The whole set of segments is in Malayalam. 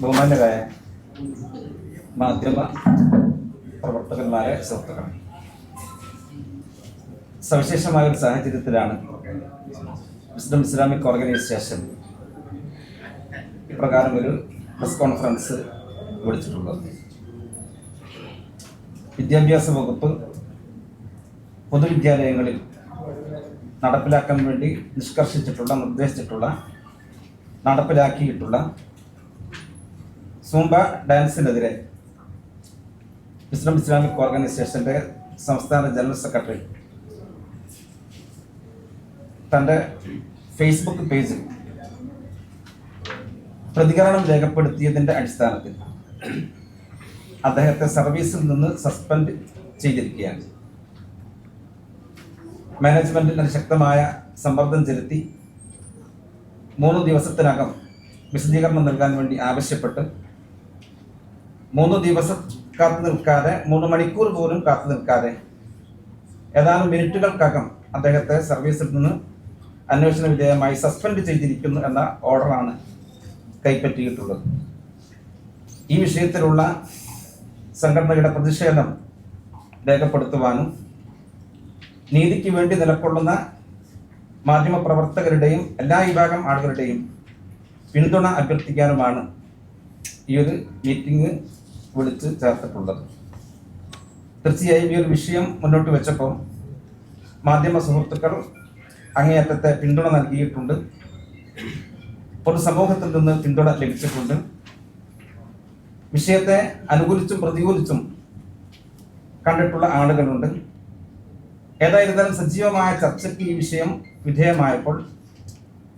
ബഹുമാന്യരായ മാധ്യമ പ്രവർത്തകന്മാരെ സുഹൃത്തുക്കൾ, സവിശേഷമായ ഒരു സാഹചര്യത്തിലാണ് വിസ്ഡം ഇസ്ലാമിക് ഓർഗനൈസേഷൻ ഇപ്രകാരം ഒരു പ്രസ് കോൺഫറൻസ് വിളിച്ചിട്ടുള്ളത്. വിദ്യാഭ്യാസ വകുപ്പ് പൊതുവിദ്യാലയങ്ങളിൽ നടപ്പിലാക്കാൻ വേണ്ടി നിർദ്ദേശിച്ചിട്ടുള്ള നടപ്പിലാക്കിയിട്ടുള്ള സൂംബ ഡാൻസിനെതിരെ വിസ്ഡം ഇസ്ലാമിക് ഓർഗനൈസേഷൻ്റെ സംസ്ഥാന ജനറൽ സെക്രട്ടറി തൻ്റെ ഫേസ്ബുക്ക് പേജിൽ പ്രതികരണം രേഖപ്പെടുത്തിയതിൻ്റെ അടിസ്ഥാനത്തിൽ അദ്ദേഹത്തെ സർവീസിൽ നിന്ന് സസ്പെൻഡ് ചെയ്തിരിക്കുകയാണ്. മാനേജ്മെൻറ്റിന് ശക്തമായ സമ്മർദ്ദം ചെലുത്തി 3 ദിവസത്തിനകം വിശദീകരണം നൽകാൻ വേണ്ടി ആവശ്യപ്പെട്ട് 3 ദിവസം കാത്തു നിൽക്കാതെ, 3 മണിക്കൂർ പോലും കാത്തു നിൽക്കാതെ ഏതാനും മിനിറ്റുകൾക്കകം അദ്ദേഹത്തെ സർവീസിൽ നിന്ന് അന്വേഷണ വിധേയമായി സസ്പെൻഡ് ചെയ്തിരിക്കുന്നു എന്ന ഓർഡറാണ് കൈപ്പറ്റിയിട്ടുള്ളത്. ഈ വിഷയത്തിലുള്ള സംഘടനയുടെ പ്രതിഷേധം രേഖപ്പെടുത്തുവാനും നീതിക്ക് വേണ്ടി നിലകൊള്ളുന്ന മാധ്യമപ്രവർത്തകരുടെയും എല്ലാ വിഭാഗം ആളുകളുടെയും പിന്തുണ അഭ്യർത്ഥിക്കാനുമാണ് ഈ ഒരു മീറ്റിംഗ് വിളിച്ച് ചേർത്തിട്ടുള്ളത്. തീർച്ചയായും ഈ ഒരു വിഷയം മുന്നോട്ട് വെച്ചപ്പോൾ മാധ്യമ സുഹൃത്തുക്കൾ അങ്ങേയറ്റത്തെ പിന്തുണ നൽകിയിട്ടുണ്ട്. പൊതുസമൂഹത്തിൽ നിന്ന് പിന്തുണ ലഭിച്ചിട്ടുണ്ട്. വിഷയത്തെ അനുകൂലിച്ചും പ്രതികൂലിച്ചും കണ്ടിട്ടുള്ള ആളുകളുണ്ട്. ഏതായിരുന്നാലും സജീവമായ ചർച്ചയ്ക്ക് ഈ വിഷയം വിധേയമായപ്പോൾ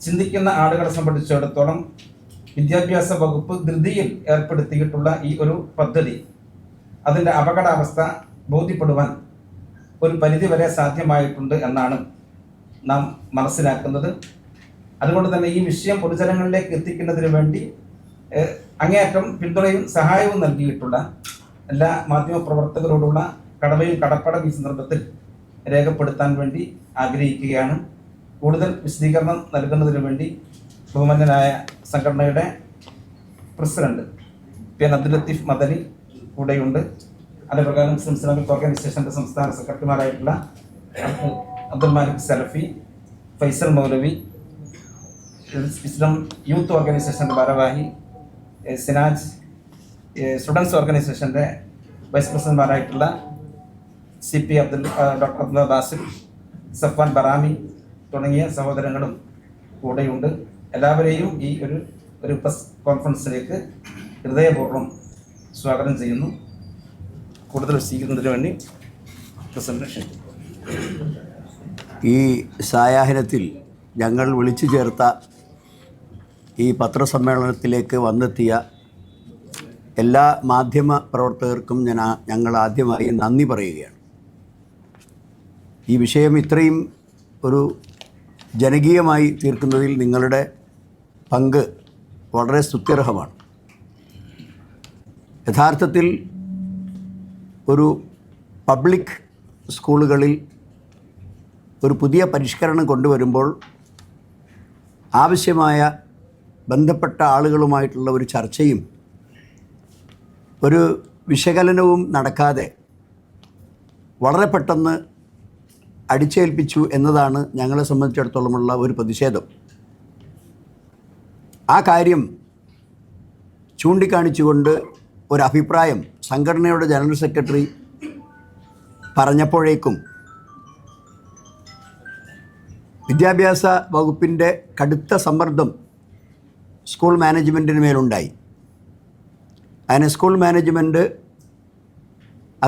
ചിന്തിക്കുന്ന ആളുകളെ സംബന്ധിച്ചിടത്തോളം വിദ്യാഭ്യാസ വകുപ്പ് ധൃതിയിൽ ഏർപ്പെടുത്തിയിട്ടുള്ള ഈ ഒരു പദ്ധതി, അതിൻ്റെ അപകടാവസ്ഥ ബോധ്യപ്പെടുവാൻ ഒരു പരിധിവരെ സാധ്യമായിട്ടുണ്ട് എന്നാണ് നാം മനസ്സിലാക്കുന്നത്. അതുകൊണ്ട് തന്നെ ഈ വിഷയം പൊതുജനങ്ങളിലേക്ക് എത്തിക്കുന്നതിന് വേണ്ടി അങ്ങേയറ്റം പിന്തുണയും സഹായവും നൽകിയിട്ടുള്ള എല്ലാ മാധ്യമപ്രവർത്തകരോടുള്ള കടമയും കടപ്പാടും ഈ സന്ദർഭത്തിൽ രേഖപ്പെടുത്താൻ വേണ്ടി ആഗ്രഹിക്കുകയാണ്. കൂടുതൽ വിശദീകരണം നൽകുന്നതിന് വേണ്ടി ബഹുമാന്യനായ സംഘടനയുടെ പ്രസിഡന്റ് പി അബ്ദുൽ ലത്തീഫ് മദനി കൂടെയുണ്ട്. അതേപ്രകാരം വിസ്ഡം ഇസ്ലാമിക് ഓർഗനൈസേഷൻ്റെ സംസ്ഥാന സെക്രട്ടറിമാരായിട്ടുള്ള അബ്ദുൽ മാലിക് സലഫി, ഫൈസൽ മൗലവി, വിസ്ഡം യൂത്ത് ഓർഗനൈസേഷൻ്റെ ഭാരവാഹി സിനാജ്, സ്റ്റുഡൻസ് ഓർഗനൈസേഷൻ്റെ വൈസ് പ്രസിഡന്റുമാരായിട്ടുള്ള CP ഡോക്ടർ അബ്ദുൽ ബാസിൽ, സഫ്വാൻ ബറാമി തുടങ്ങിയ സഹോദരങ്ങളും കൂടെയുണ്ട്. എല്ലാവരെയും ഈ ഒരു പ്രസ് കോൺഫറൻസിലേക്ക് ഹൃദയപൂർവ്വം സ്വാഗതം ചെയ്യുന്നു. കൂടുതൽ സ്വീകരിക്കുന്നതിന് വേണ്ടി പ്രസിഡന്റ്. ഈ സായാഹ്നത്തിൽ ഞങ്ങൾ വിളിച്ചു ചേർത്ത ഈ പത്രസമ്മേളനത്തിലേക്ക് വന്നെത്തിയ എല്ലാ മാധ്യമ പ്രവർത്തകർക്കും ഞങ്ങൾ ആദ്യമായി നന്ദി പറയുകയാണ്. ഈ വിഷയം ഇത്രയും ഒരു ജനകീയമായി തീർക്കുന്നതിൽ നിങ്ങളുടെ പങ്ക് വളരെ സ്തുത്യർഹമാണ്. യഥാർത്ഥത്തിൽ ഒരു പബ്ലിക് സ്കൂളുകളിൽ ഒരു പുതിയ പരിഷ്കരണം കൊണ്ടുവരുമ്പോൾ ആവശ്യമായ ബന്ധപ്പെട്ട ആളുകളുമായിട്ടുള്ള ഒരു ചർച്ചയും ഒരു വിശകലനവും നടക്കാതെ വളരെ പെട്ടെന്ന് അടിച്ചേൽപ്പിച്ചു എന്നതാണ് ഞങ്ങളെ സംബന്ധിച്ചിടത്തോളമുള്ള ഒരു പ്രതിഷേധം. ആ കാര്യം ചൂണ്ടിക്കാണിച്ചുകൊണ്ട് ഒരഭിപ്രായം സംഘടനയുടെ ജനറൽ സെക്രട്ടറി പറഞ്ഞപ്പോഴേക്കും വിദ്യാഭ്യാസ വകുപ്പിൻ്റെ കടുത്ത സമ്മർദ്ദം സ്കൂൾ മാനേജ്മെൻറ്റിന് മേലുണ്ടായി. അതിന് സ്കൂൾ മാനേജ്മെൻറ്റ്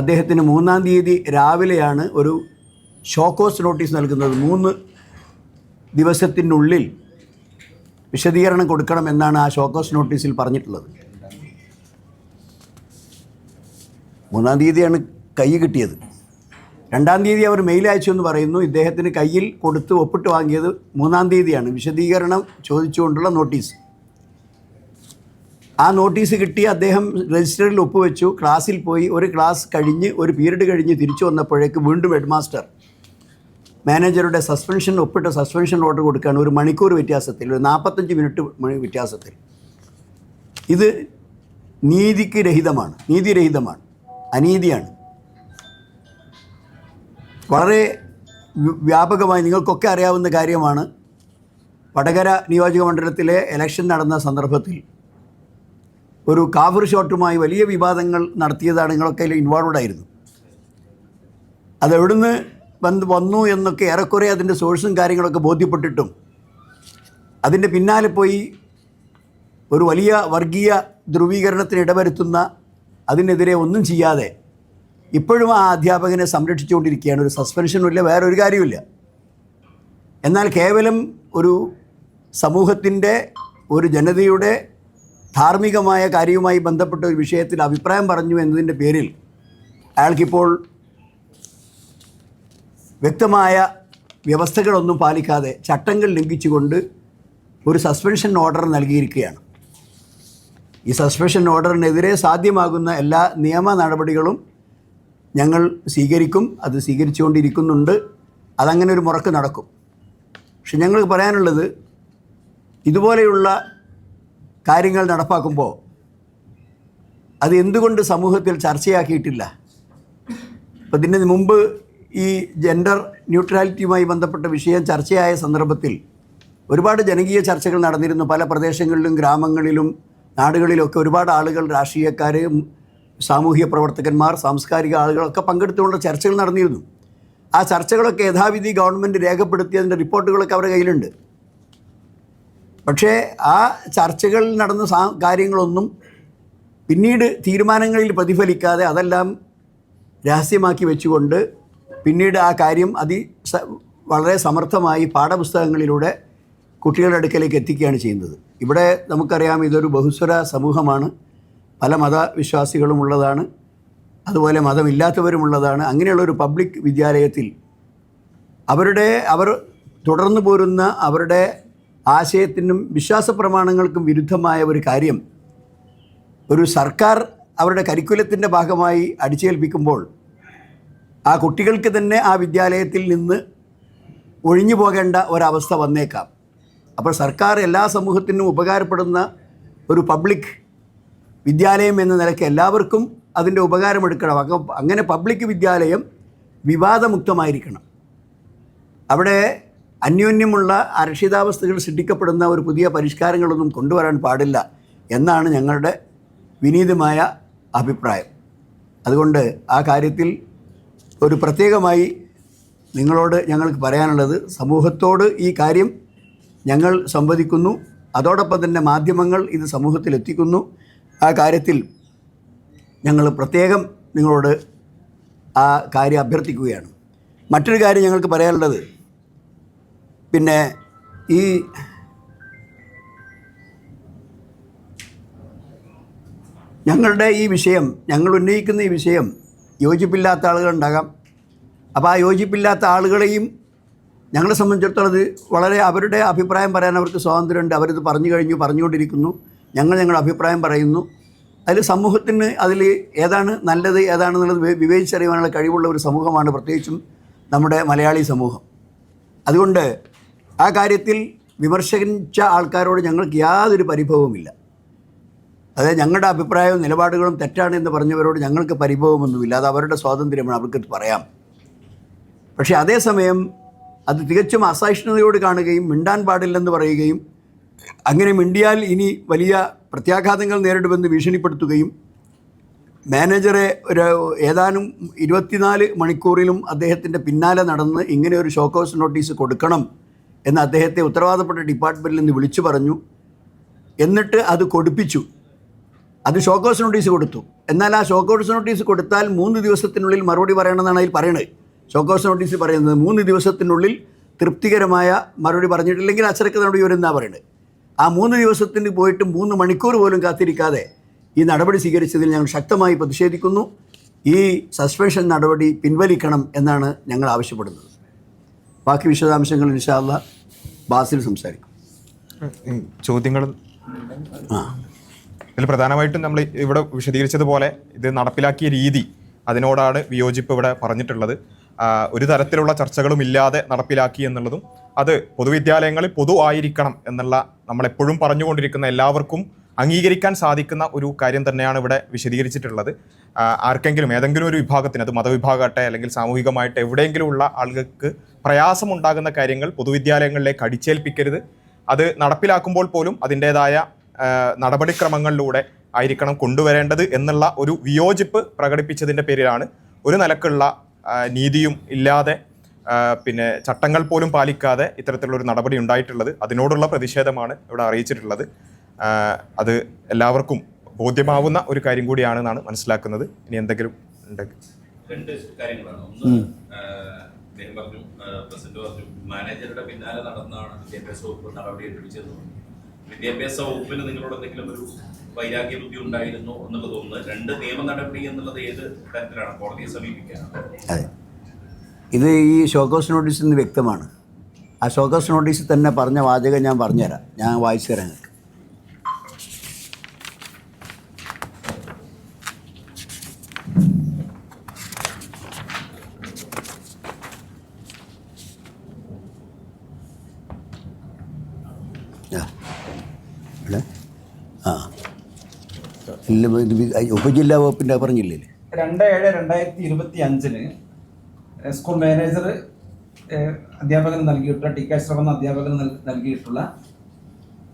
അദ്ദേഹത്തിന് 3-ാം തീയതി രാവിലെയാണ് ഒരു ഷോക്കോസ് നോട്ടീസ് നൽകുന്നത്. 3 ദിവസത്തിനുള്ളിൽ വിശദീകരണം കൊടുക്കണമെന്നാണ് ആ ഷോക്കോസ് നോട്ടീസിൽ പറഞ്ഞിട്ടുള്ളത്. 3-ാം തീയതിയാണ് കൈ കിട്ടിയത്. 2-ാം തീയതി അവർ മെയിൽ അയച്ചു എന്ന് പറയുന്നു. ഇദ്ദേഹത്തിന് കയ്യിൽ കൊടുത്ത് ഒപ്പിട്ട് വാങ്ങിയത് 3-ാം തീയതിയാണ്, വിശദീകരണം ചോദിച്ചുകൊണ്ടുള്ള നോട്ടീസ്. ആ നോട്ടീസ് കിട്ടി അദ്ദേഹം രജിസ്റ്ററിൽ ഒപ്പുവെച്ചു. ക്ലാസ്സിൽ പോയി. ഒരു ക്ലാസ് കഴിഞ്ഞ് ഒരു പീരീഡ് കഴിഞ്ഞ് തിരിച്ചു വന്നപ്പോഴേക്ക് വീണ്ടും ഹെഡ് മാസ്റ്റർ മാനേജറുടെ ഒപ്പിട്ട സസ്പെൻഷൻ ഓർഡർ കൊടുക്കുകയാണ്. 1 മണിക്കൂർ വ്യത്യാസത്തിൽ, ഒരു 45 മിനിറ്റ് വ്യത്യാസത്തിൽ. ഇത് നീതിരഹിതമാണ്, അനീതിയാണ്. വളരെ വ്യാപകമായി നിങ്ങൾക്കൊക്കെ അറിയാവുന്ന കാര്യമാണ്. വടകര നിയോജക മണ്ഡലത്തിലെ ഇലക്ഷൻ നടന്ന സന്ദർഭത്തിൽ ഒരു കാഫർ ഷോട്ടുമായി വലിയ വിവാദങ്ങൾ നടത്തിയതാണ്. നിങ്ങളൊക്കെ അതിൽ ഇൻവോൾവ്ഡ് ആയിരുന്നു. അതെവിടുന്ന് വന്നു എന്നൊക്കെ ഏറെക്കുറെ അതിൻ്റെ സോഴ്സും കാര്യങ്ങളൊക്കെ ബോധ്യപ്പെട്ടിട്ടും അതിൻ്റെ പിന്നാലെ പോയി ഒരു വലിയ വർഗീയ ധ്രുവീകരണത്തിന് ഇടവരുത്തുന്ന, അതിനെതിരെ ഒന്നും ചെയ്യാതെ ഇപ്പോഴും ആ അധ്യാപകനെ സംരക്ഷിച്ചുകൊണ്ടിരിക്കുകയാണ്. ഒരു സസ്പെൻഷനുമില്ല, വേറെ ഒരു കാര്യമില്ല. എന്നാൽ കേവലം ഒരു സമൂഹത്തിൻ്റെ, ഒരു ജനതയുടെ ധാർമ്മികമായ കാര്യവുമായി ബന്ധപ്പെട്ട ഒരു വിഷയത്തിൽ അഭിപ്രായം പറഞ്ഞു എന്നതിൻ്റെ പേരിൽ അയാൾക്കിപ്പോൾ വ്യക്തമായ വ്യവസ്ഥകളൊന്നും പാലിക്കാതെ ചട്ടങ്ങൾ ലംഘിച്ചുകൊണ്ട് ഒരു സസ്പെൻഷൻ ഓർഡർ നൽകിയിരിക്കുകയാണ്. ഈ സസ്പെൻഷൻ ഓർഡറിനെതിരെ സാധ്യമാകുന്ന എല്ലാ നിയമ നടപടികളും ഞങ്ങൾ സ്വീകരിക്കും, അത് സ്വീകരിച്ചുകൊണ്ടിരിക്കുന്നുണ്ട്. അതങ്ങനെ ഒരു മുറക്ക് നടക്കും. പക്ഷെ ഞങ്ങൾക്ക് പറയാനുള്ളത്, ഇതുപോലെയുള്ള കാര്യങ്ങൾ നടപ്പാക്കുമ്പോൾ അത് എന്തുകൊണ്ട് സമൂഹത്തിൽ ചർച്ചയാക്കിയിട്ടില്ല? അപ്പോൾ ഇതിന് മുമ്പ് ഈ ജെൻഡർ ന്യൂട്രാലിറ്റിയുമായി ബന്ധപ്പെട്ട വിഷയം ചർച്ചയായ സന്ദർഭത്തിൽ ഒരുപാട് ജനകീയ ചർച്ചകൾ നടന്നിരുന്നു. പല പ്രദേശങ്ങളിലും ഗ്രാമങ്ങളിലും നാടുകളിലൊക്കെ ഒരുപാട് ആളുകൾ, രാഷ്ട്രീയക്കാർ, സാമൂഹ്യ പ്രവർത്തകന്മാർ, സാംസ്കാരിക ആളുകളൊക്കെ പങ്കെടുത്തുകൊണ്ട് ചർച്ചകൾ നടന്നിരുന്നു. ആ ചർച്ചകളൊക്കെ യഥാവിധി ഗവൺമെൻറ് രേഖപ്പെടുത്തിയതിൻ്റെ റിപ്പോർട്ടുകളൊക്കെ അവരുടെ കയ്യിലുണ്ട്. പക്ഷേ ആ ചർച്ചകളിൽ നടന്ന കാര്യങ്ങളൊന്നും പിന്നീട് തീരുമാനങ്ങളിൽ പ്രതിഫലിക്കാതെ അതെല്ലാം രഹസ്യമാക്കി വെച്ചുകൊണ്ട് പിന്നീട് ആ കാര്യം വളരെ സമർത്ഥമായി പാഠപുസ്തകങ്ങളിലൂടെ കുട്ടികളുടെ അടുക്കലേക്ക് എത്തിക്കുകയാണ് ചെയ്യുന്നത്. ഇവിടെ നമുക്കറിയാം, ഇതൊരു ബഹുസ്വര സമൂഹമാണ്. പല മതവിശ്വാസികളും ഉള്ളതാണ്, അതുപോലെ മതമില്ലാത്തവരുമുള്ളതാണ്. അങ്ങനെയുള്ളൊരു പബ്ലിക് വിദ്യാലയത്തിൽ അവർ തുടർന്നു പോരുന്ന അവരുടെ ആശയത്തിനും വിശ്വാസ പ്രമാണങ്ങൾക്കും വിരുദ്ധമായ ഒരു കാര്യം ഒരു സർക്കാർ അവരുടെ കരിക്കുലത്തിൻ്റെ ഭാഗമായി അടിച്ചേൽപ്പിക്കുമ്പോൾ ആ കുട്ടികൾക്ക് തന്നെ ആ വിദ്യാലയത്തിൽ നിന്ന് ഒഴിഞ്ഞു പോകേണ്ട ഒരവസ്ഥ വന്നേക്കാം. അപ്പോൾ സർക്കാർ എല്ലാ സമൂഹത്തിനും ഉപകാരപ്പെടുന്ന ഒരു പബ്ലിക് വിദ്യാലയം എന്ന നിലയ്ക്ക് എല്ലാവർക്കും അതിൻ്റെ ഉപകാരമെടുക്കണം. അങ്ങനെ പബ്ലിക് വിദ്യാലയം വിവാദമുക്തമായിരിക്കണം. അവിടെ അന്യോന്യമുള്ള അരക്ഷിതാവസ്ഥകൾ സൃഷ്ടിക്കപ്പെടുന്ന ഒരു പുതിയ പരിഷ്കാരങ്ങളൊന്നും കൊണ്ടുവരാൻ പാടില്ല എന്നാണ് ഞങ്ങളുടെ വിനീതമായ അഭിപ്രായം. അതുകൊണ്ട് ആ കാര്യത്തിൽ ഒരു പ്രത്യേകമായി നിങ്ങളോട് ഞങ്ങൾക്ക് പറയാനുള്ളത്, സമൂഹത്തോട് ഈ കാര്യം ഞങ്ങൾ സംവദിക്കുന്നു, അതോടൊപ്പം തന്നെ മാധ്യമങ്ങൾ ഇത് സമൂഹത്തിലെത്തിക്കുന്നു. ആ കാര്യത്തിൽ ഞങ്ങൾ പ്രത്യേകം നിങ്ങളോട് ആ കാര്യം അഭ്യർത്ഥിക്കുകയാണ്. മറ്റൊരു കാര്യം ഞങ്ങൾക്ക് പറയാനുള്ളത്, പിന്നെ ഈ ഞങ്ങളുടെ ഈ വിഷയം, ഞങ്ങൾ ഉന്നയിക്കുന്ന ഈ വിഷയം യോജിപ്പില്ലാത്ത ആളുകളുണ്ടാകാം. അപ്പോൾ ആ യോജിപ്പില്ലാത്ത ആളുകളെയും ഞങ്ങളെ സംബന്ധിച്ചിടത്തോളം അത് വളരെ, അവരുടെ അഭിപ്രായം പറയാൻ അവർക്ക് സ്വാതന്ത്ര്യമുണ്ട്. അവരിത് പറഞ്ഞു കഴിഞ്ഞു, പറഞ്ഞുകൊണ്ടിരിക്കുന്നു. ഞങ്ങളുടെ അഭിപ്രായം പറയുന്നു. അതിൽ സമൂഹത്തിന് അതിൽ ഏതാണ് നല്ലത് ഏതാണെന്നുള്ളത് വിവേചിച്ചറിയാനുള്ള കഴിവുള്ള ഒരു സമൂഹമാണ് പ്രത്യേകിച്ചും നമ്മുടെ മലയാളി സമൂഹം. അതുകൊണ്ട് ആ കാര്യത്തിൽ വിമർശിച്ച ആൾക്കാരോട് ഞങ്ങൾക്ക് യാതൊരു പരിഭവവുമില്ല. അതായത് ഞങ്ങളുടെ അഭിപ്രായവും നിലപാടുകളും തെറ്റാണ് എന്ന് പറഞ്ഞവരോട് ഞങ്ങൾക്ക് പരിഭവമൊന്നുമില്ല. അത് അവരുടെ സ്വാതന്ത്ര്യമാണ്, അവർക്ക് പറയാം. പക്ഷേ അതേസമയം അത് തികച്ചും അസഹിഷ്ണുതയോട് കാണുകയും മിണ്ടാൻ പാടില്ലെന്ന് പറയുകയും അങ്ങനെ മിണ്ടിയാൽ ഇനി വലിയ പ്രത്യാഘാതങ്ങൾ നേരിടുമെന്ന് ഭീഷണിപ്പെടുത്തുകയും മാനേജറെ ഏതാനും 24 മണിക്കൂറിലും അദ്ദേഹത്തിൻ്റെ പിന്നാലെ നടന്ന് ഇങ്ങനെ ഒരു ഷോക്കോസ് നോട്ടീസ് കൊടുക്കണം എന്ന് അദ്ദേഹത്തെ ഉത്തരവാദപ്പെട്ട ഡിപ്പാർട്ട്മെൻറ്റിൽ നിന്ന് വിളിച്ചു പറഞ്ഞു. എന്നിട്ട് അത് കൊടുപ്പിച്ചു. അത് ഷോക്കോസ് നോട്ടീസ് കൊടുത്തു. എന്നാൽ ആ ഷോക്കോസ് നോട്ടീസ് കൊടുത്താൽ 3 ദിവസത്തിനുള്ളിൽ മറുപടി പറയണമെന്നാണ് അതിൽ പറയുന്നത്. ഷോക്കോസ് നോട്ടീസ് പറയുന്നത് 3 ദിവസത്തിനുള്ളിൽ തൃപ്തികരമായ മറുപടി പറഞ്ഞിട്ടില്ലെങ്കിൽ അച്ചടക്ക നടപടി വരുമെന്നാണ് പറയുന്നത്. ആ 3 ദിവസത്തിന് പോയിട്ട് 3 മണിക്കൂർ പോലും കാത്തിരിക്കാതെ ഈ നടപടി സ്വീകരിച്ചതിൽ ഞങ്ങൾ ശക്തമായി പ്രതിഷേധിക്കുന്നു. ഈ സസ്പെൻഷൻ നടപടി പിൻവലിക്കണം എന്നാണ് ഞങ്ങൾ ആവശ്യപ്പെടുന്നത്. ബാക്കി വിശദാംശങ്ങൾ ഇൻഷാ അല്ലാഹ് ബാസിൽ സംസാരിക്കും. ചോദ്യങ്ങൾ ഇതിൽ പ്രധാനമായിട്ടും നമ്മൾ ഇവിടെ വിശദീകരിച്ചതുപോലെ ഇത് നടപ്പിലാക്കിയ രീതി, അതിനോടാണ് വിയോജിപ്പ് ഇവിടെ പറഞ്ഞിട്ടുള്ളത്. ഒരു തരത്തിലുള്ള ചർച്ചകളും ഇല്ലാതെ നടപ്പിലാക്കി എന്നുള്ളതും, അത് പൊതുവിദ്യാലയങ്ങളിൽ പൊതു ആയിരിക്കണം എന്നുള്ള നമ്മളെപ്പോഴും പറഞ്ഞുകൊണ്ടിരിക്കുന്ന, എല്ലാവർക്കും അംഗീകരിക്കാൻ സാധിക്കുന്ന ഒരു കാര്യം തന്നെയാണ് ഇവിടെ വിശദീകരിച്ചിട്ടുള്ളത്. ആർക്കെങ്കിലും ഏതെങ്കിലും ഒരു വിഭാഗത്തിന്, അത് മതവിഭാഗമാകട്ടെ അല്ലെങ്കിൽ സാമൂഹികമായിട്ട് എവിടെയെങ്കിലും ഉള്ള ആളുകൾക്ക് പ്രയാസമുണ്ടാകുന്ന കാര്യങ്ങൾ പൊതുവിദ്യാലയങ്ങളിലേക്ക് അടിച്ചേൽപ്പിക്കരുത്. അത് നടപ്പിലാക്കുമ്പോൾ പോലും അതിൻ്റേതായ നടപടിക്രമങ്ങളിലൂടെ ആയിരിക്കണം കൊണ്ടുവരേണ്ടത് എന്നുള്ള ഒരു വിയോജിപ്പ് പ്രകടിപ്പിച്ചതിൻ്റെ പേരിലാണ് ഒരു നിലക്കുള്ള നീതിയും ഇല്ലാതെ പിന്നെ ചട്ടങ്ങൾ പോലും പാലിക്കാതെ ഇത്തരത്തിലുള്ളൊരു നടപടി ഉണ്ടായിട്ടുള്ളത്. അതിനോടുള്ള പ്രതിഷേധമാണ് ഇവിടെ അറിയിച്ചിട്ടുള്ളത്. അത് എല്ലാവർക്കും ബോധ്യമാവുന്ന ഒരു കാര്യം കൂടിയാണെന്നാണ് മനസ്സിലാക്കുന്നത്. ഇനി എന്തെങ്കിലും ഉണ്ടെങ്കിൽ രണ്ട് കാര്യങ്ങളാണ്. ഒന്ന്, അദ്ദേഹം പറഞ്ഞു, പ്രസിഡന്റ് പറഞ്ഞു, മാനേജറുടെ പിന്നാലെ നടന്നാണ് വിദ്യാഭ്യാസ വകുപ്പ് നടപടി എടുപ്പിച്ചത്. വിദ്യാഭ്യാസ വകുപ്പിന് നിങ്ങളോട് എന്തെങ്കിലും ഒരു വൈരാഗ്യ ബുദ്ധി ഉണ്ടായിരുന്നോ എന്നുള്ളത് ഒന്ന്. രണ്ട്, നിയമ നടപടി എന്നുള്ളത് ഏത് തരത്തിലാണ് കോടതിയെ സമീപിക്കാനാണ്? അതെ, ഇത് ഈ ഷോക്കോസ് നോട്ടീസിൽ നിന്ന് വ്യക്തമാണ്. ആ ഷോക്കോസ് നോട്ടീസിൽ തന്നെ പറഞ്ഞ വാചകം ഞാൻ പറഞ്ഞുതരാം, ഞാൻ വായിച്ചു തരാം നിങ്ങൾക്ക്. ഉപജില്ലാ വകുപ്പിൻ്റെ പറഞ്ഞില്ലേ? 2/7/2025 സ്കൂൾ മാനേജർ അധ്യാപകന് നൽകിയിട്ടുള്ള ടി കെ അഷ്റഫ് എന്ന അധ്യാപകന് നൽകിയിട്ടുള്ള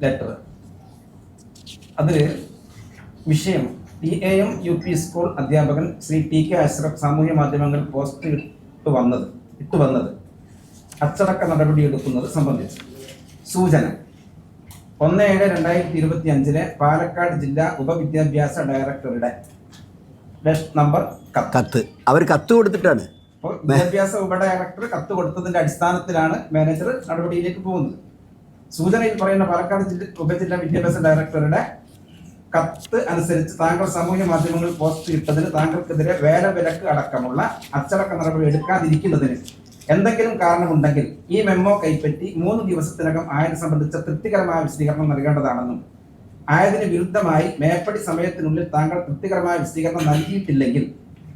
ലെറ്റർ. അതിൽ വിഷയം TAM UP സ്കൂൾ അധ്യാപകൻ ശ്രീ ടി കെ അഷ്റഫ് സാമൂഹ്യ മാധ്യമങ്ങളിൽ പോസ്റ്റ് ഇട്ടു വന്നത് അച്ചടക്ക നടപടി എടുക്കുന്നത് സംബന്ധിച്ച് സൂചന. 1/7/2025 പാലക്കാട് ജില്ലാ ഉപവിദ്യാഭ്യാസ ഡയറക്ടറുടെ നമ്പർ കത്ത് അവർ കത്ത് കൊടുത്തിട്ടാണ്. അപ്പോൾ വിദ്യാഭ്യാസ ഉപഡയറക്ടർ കത്ത് കൊടുത്തതിന്റെ അടിസ്ഥാനത്തിലാണ് മാനേജർ നടപടിയിലേക്ക് പോകുന്നത്. സൂചനയിൽ പറയുന്ന പാലക്കാട് ഉപജില്ലാ വിദ്യാഭ്യാസ ഡയറക്ടറുടെ കത്ത് അനുസരിച്ച് താങ്കൾ സാമൂഹ്യ മാധ്യമങ്ങളിൽ പോസ്റ്റ് ഇട്ടതിന് താങ്കൾക്കെതിരെ വേലവിലക്ക് അടക്കമുള്ള അച്ചടക്ക നടപടി എടുക്കാതിരിക്കുന്നതിന് എന്തെങ്കിലും കാരണമുണ്ടെങ്കിൽ ഈ മെമ്മോ കൈപ്പറ്റി 3 ദിവസത്തിനകം ആയത് സംബന്ധിച്ച തൃപ്തികരമായ വിശദീകരണം നൽകേണ്ടതാണെന്നും ആയതിന് വിരുദ്ധമായി മേപ്പടി സമയത്തിനുള്ളിൽ താങ്കൾ തൃപ്തികരമായ വിശദീകരണം നൽകിയിട്ടില്ലെങ്കിൽ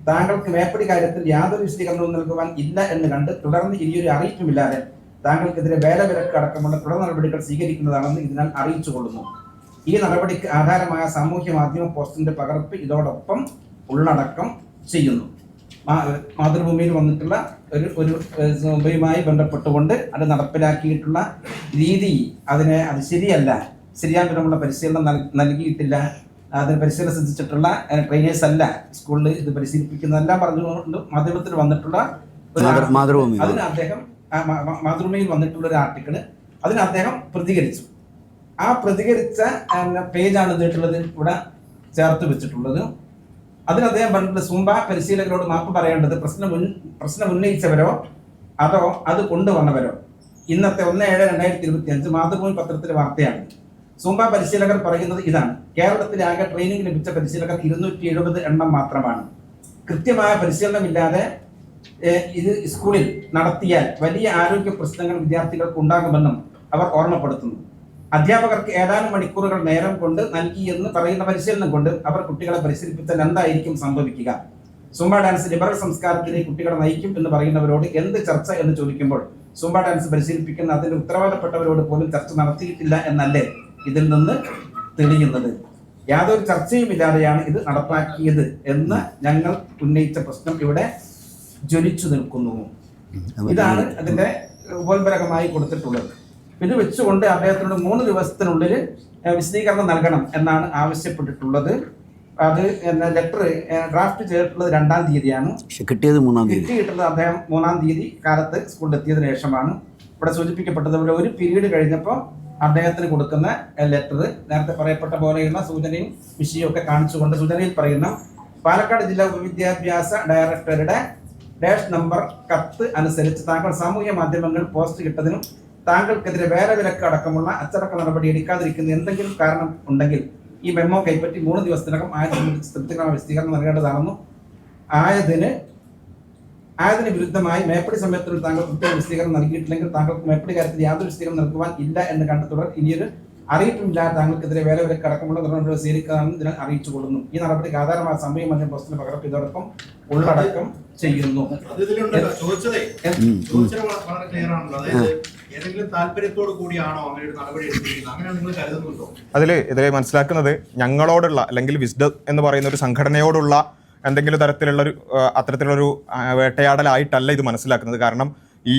താങ്കൾക്ക് മേപ്പടി കാര്യത്തിൽ യാതൊരു വിശദീകരണവും നൽകുവാൻ ഇല്ല എന്ന് കണ്ട് തുടർന്ന് ഇനിയൊരു അറിയിപ്പുമില്ലാതെ താങ്കൾക്കെതിരെ വേലവിലക്ക് അടക്കമുള്ള തുടർ നടപടികൾ സ്വീകരിക്കുന്നതാണെന്ന് ഇതിനാൽ അറിയിച്ചുകൊള്ളുന്നു. ഈ നടപടിക്ക് ആധാരമായ സാമൂഹ്യ മാധ്യമ പോസ്റ്റിന്റെ പകർപ്പ് ഇതോടൊപ്പം ഉള്ളടക്കം ചെയ്യുന്നു. മാതൃഭൂമിയിൽ വന്നിട്ടുള്ള ഒരു ബന്ധപ്പെട്ടുകൊണ്ട് അത് നടപ്പിലാക്കിയിട്ടുള്ള രീതി അത് ശരിയായിട്ടുള്ള പരിശീലനം നൽകിയിട്ടില്ല, അതിന് പരിശീലനം സിദ്ധിച്ചിട്ടുള്ള ട്രെയിനേഴ്സ് അല്ല സ്കൂളിൽ ഇത് പരിശീലിപ്പിക്കുന്നതെല്ലാം പറഞ്ഞുകൊണ്ട് മാധ്യമത്തിൽ വന്നിട്ടുള്ള അതിന് അദ്ദേഹം മാതൃഭൂമിയിൽ വന്നിട്ടുള്ള ഒരു ആർട്ടിക്കിള് അതിന് അദ്ദേഹം പ്രതികരിച്ചു. ആ പ്രതികരിച്ച പേജാണ് ഇതിട്ടുള്ളത് ഇവിടെ ചേർത്ത് വെച്ചിട്ടുള്ളത്. അതിന് അദ്ദേഹം പറഞ്ഞിട്ടുള്ള സുംബ പരിശീലകരോട് മാപ്പ് പറയേണ്ടത് പ്രശ്നം ഉന്നയിച്ചവരോ അതോ അത് കൊണ്ടുവന്നവരോ. ഇന്നത്തെ 1/7/2025 മാതൃഭൂമി പത്രത്തിലെ വാർത്തയാണ്. സുംബ പരിശീലകർ പറയുന്നത് ഇതാണ്: കേരളത്തിലാകെ ട്രെയിനിങ് ലഭിച്ച പരിശീലകർ 270 എണ്ണം മാത്രമാണ്. കൃത്യമായ പരിശീലനമില്ലാതെ ഇത് സ്കൂളിൽ നടത്തിയാൽ വലിയ ആരോഗ്യ പ്രശ്നങ്ങൾ വിദ്യാർത്ഥികൾക്ക് ഉണ്ടാകുമെന്നും അവർ ഓർമ്മപ്പെടുത്തുന്നു. അധ്യാപകർക്ക് ഏതാനും മണിക്കൂറുകൾ നേരം കൊണ്ട് നൽകിയെന്ന് പറയുന്ന പരിശീലനം കൊണ്ട് അവർ കുട്ടികളെ പരിശീലിപ്പിച്ചാൽ എന്തായിരിക്കും സംഭവിക്കുക? സുംബ ഡാൻസ് ലിബറൽ സംസ്കാരത്തിലേക്ക് കുട്ടികളെ നയിക്കും എന്ന് പറയുന്നവരോട് എന്ത് ചർച്ച എന്ന് ചോദിക്കുമ്പോൾ സുംബ ഡാൻസ് പരിശീലിപ്പിക്കുന്ന അതിന് ഉത്തരവാദപ്പെട്ടവരോട് പോലും ചർച്ച നടത്തിയിട്ടില്ല എന്നല്ലേ ഇതിൽ നിന്ന് തെളിയുന്നത്? യാതൊരു ചർച്ചയുമില്ലാതെയാണ് ഇത് നടപ്പാക്കിയത് എന്ന് ഞങ്ങൾ ഉന്നയിച്ച പ്രശ്നം ഇവിടെ ജ്വലിച്ചു നിൽക്കുന്നു. ഇതാണ് അതിന്റെ ഉപോത്ബലകമായി കൊടുത്തിട്ടുള്ളത്. ഇത് വെച്ചുകൊണ്ട് അദ്ദേഹത്തിനോട് 3 ദിവസത്തിനുള്ളിൽ വിശദീകരണം നൽകണം എന്നാണ് ആവശ്യപ്പെട്ടിട്ടുള്ളത്. അത് ലെറ്റർ ഡ്രാഫ്റ്റ് ചെയ്തിട്ടുള്ളത് 2-ാം തീയതിയാണ്. കിട്ടിയത് 3-ാം തീയതി. കിട്ടിയിട്ടുള്ളത് അദ്ദേഹം 3-ാം തീയതി കാലത്ത് സ്കൂളിൽ എത്തിയതിനു ശേഷമാണ്. ഇവിടെ സൂചിപ്പിക്കപ്പെട്ടതുപോലെ ഒരു പീരീഡ് കഴിഞ്ഞപ്പോൾ അദ്ദേഹത്തിന് കൊടുക്കുന്ന ലെറ്റർ നേരത്തെ പറയപ്പെട്ട പോലെയുള്ള സൂചനയും വിഷയവും ഒക്കെ കാണിച്ചുകൊണ്ട് സൂചനയിൽ പറയുന്ന പാലക്കാട് ജില്ലാ ഉപവിദ്യാഭ്യാസ ഡയറക്ടറുടെ നമ്പർ കത്ത് അനുസരിച്ച് താങ്കൾ സാമൂഹ്യ മാധ്യമങ്ങളിൽ പോസ്റ്റ് ഇട്ടതിനും താങ്കൾക്കെതിരെ വേലവിലക്ക് അടക്കമുള്ള അച്ചടക്ക നടപടി എടുക്കാതിരിക്കുന്ന എന്തെങ്കിലും കാരണം ഉണ്ടെങ്കിൽ ഈ മെമ്മോ കൈപ്പറ്റി 3 ദിവസത്തിനകം തൃപ്തികരമായ വിശദീകരണം നൽകേണ്ടതാണെന്നും ആയതിന് വിരുദ്ധമായി മേപ്പടി സമയത്തിൽ താങ്കൾ കൃത്യമായ വിശദീകരണം നൽകിയിട്ടില്ലെങ്കിൽ താങ്കൾക്ക് മേപ്പടി കാര്യത്തിൽ യാതൊരു വിശദീകരണം നൽകുവാൻ ഇല്ല എന്ന് കണ്ട് തുടർ ഇനിയൊരു അറിയിപ്പുമില്ലാതെ താങ്കൾക്കെതിരെ വേലവിലക്ക് അടക്കമുള്ള നടപടികൾ സ്വീകരിക്കാമെന്ന് ഇതിനെ അറിയിച്ചുകൊള്ളുന്നു. ഈ നടപടിക്ക് ആധാരമായ സാമൂഹ്യ മാധ്യമ പോസ്റ്റിന് പകർപ്പ് ഇതോടൊപ്പം ഉള്ളടക്കം ചെയ്യുന്നു. ഏതെങ്കിലും താല്പര്യത്തോടു കൂടിയാണോ അങ്ങനെ ഒരു നടപടി എടുത്തിരിക്കുന്നത്? അങ്ങനെ നിങ്ങൾ കരുതുന്നുണ്ടോ? ഇതിൽ മനസ്സിലാക്കുന്നത് ഞങ്ങളോടുള്ള അല്ലെങ്കിൽ വിസ്ഡം എന്ന് പറയുന്ന ഒരു സംഘടനയോടുള്ള എന്തെങ്കിലും തരത്തിലുള്ളൊരു അത്തരത്തിലുള്ളൊരു വേട്ടയാടലായിട്ടല്ല ഇത് മനസ്സിലാക്കുന്നത്. കാരണം ഈ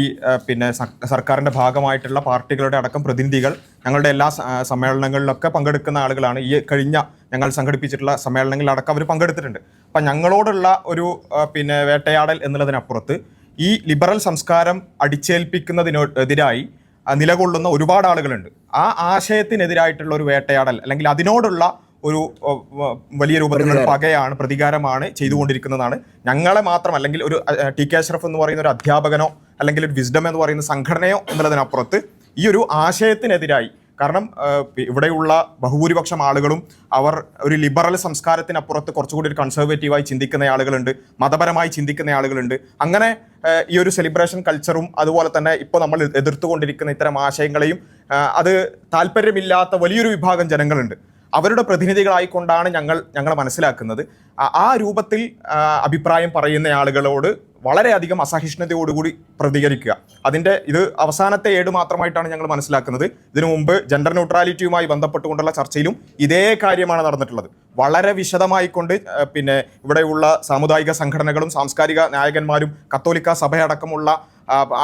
പിന്നെ സർക്കാരിൻ്റെ ഭാഗമായിട്ടുള്ള പാർട്ടികളുടെ അടക്കം പ്രതിനിധികൾ ഞങ്ങളുടെ എല്ലാ സമ്മേളനങ്ങളിലൊക്കെ പങ്കെടുക്കുന്ന ആളുകളാണ്. ഈ കഴിഞ്ഞ ഞങ്ങൾ സംഘടിപ്പിച്ചിട്ടുള്ള സമ്മേളനങ്ങളിലടക്കം അവർ പങ്കെടുത്തിട്ടുണ്ട്. അപ്പം ഞങ്ങളോടുള്ള ഒരു പിന്നെ വേട്ടയാടൽ എന്നുള്ളതിനപ്പുറത്ത് ഈ ലിബറൽ സംസ്കാരം അടിച്ചേൽപ്പിക്കുന്നതിനെതിരായി നിലകൊള്ളുന്ന ഒരുപാട് ആളുകളുണ്ട്. ആ ആശയത്തിനെതിരായിട്ടുള്ള ഒരു വേട്ടയാടൽ അല്ലെങ്കിൽ അതിനോടുള്ള ഒരു വലിയ രൂപത്തിലുള്ള പകയാണ്, പ്രതികാരമാണ് ചെയ്തുകൊണ്ടിരിക്കുന്നതാണ്. ഞങ്ങളെ മാത്രം അല്ലെങ്കിൽ ഒരു ടി കെ അഷ്റഫ് എന്ന് പറയുന്ന ഒരു അധ്യാപകനോ അല്ലെങ്കിൽ ഒരു വിസ്ഡം എന്ന് പറയുന്ന സംഘടനയോ എന്നുള്ളതിനപ്പുറത്ത് ഈ ഒരു ആശയത്തിനെതിരായി, കാരണം ഇവിടെയുള്ള ബഹുഭൂരിപക്ഷം ആളുകളും അവർ ഒരു ലിബറൽ സംസ്കാരത്തിനപ്പുറത്ത് കുറച്ചുകൂടി ഒരു കൺസർവേറ്റീവായി ചിന്തിക്കുന്ന ആളുകളുണ്ട്, മതപരമായി ചിന്തിക്കുന്ന ആളുകളുണ്ട്. അങ്ങനെ ഈ ഒരു സെലിബ്രേഷൻ കൾച്ചറും അതുപോലെ തന്നെ ഇപ്പോൾ നമ്മൾ എതിർത്തുകൊണ്ടിരിക്കുന്ന ഇത്തരം ആശയങ്ങളെയും അത് താല്പര്യമില്ലാത്ത വലിയൊരു വിഭാഗം ജനങ്ങളുണ്ട്. അവരുടെ പ്രതിനിധികളായിക്കൊണ്ടാണ് ഞങ്ങൾ മനസ്സിലാക്കുന്നത്. ആ രൂപത്തിൽ അഭിപ്രായം പറയുന്ന ആളുകളോട് വളരെയധികം അസഹിഷ്ണുതയോടുകൂടി പ്രതികരിക്കുക. ഇത് അവസാനത്തെ ഏട് മാത്രമായിട്ടാണ് ഞങ്ങൾ മനസ്സിലാക്കുന്നത്. ഇതിനു മുമ്പ് ജെൻഡർ ന്യൂട്രാലിറ്റിയുമായി ബന്ധപ്പെട്ടുകൊണ്ടുള്ള ചർച്ചയിലും ഇതേ കാര്യമാണ് നടന്നിട്ടുള്ളത്. വളരെ വിശദമായിക്കൊണ്ട് പിന്നെ ഇവിടെയുള്ള സാമുദായിക സംഘടനകളും സാംസ്കാരിക നായകന്മാരും കത്തോലിക്ക സഭയടക്കമുള്ള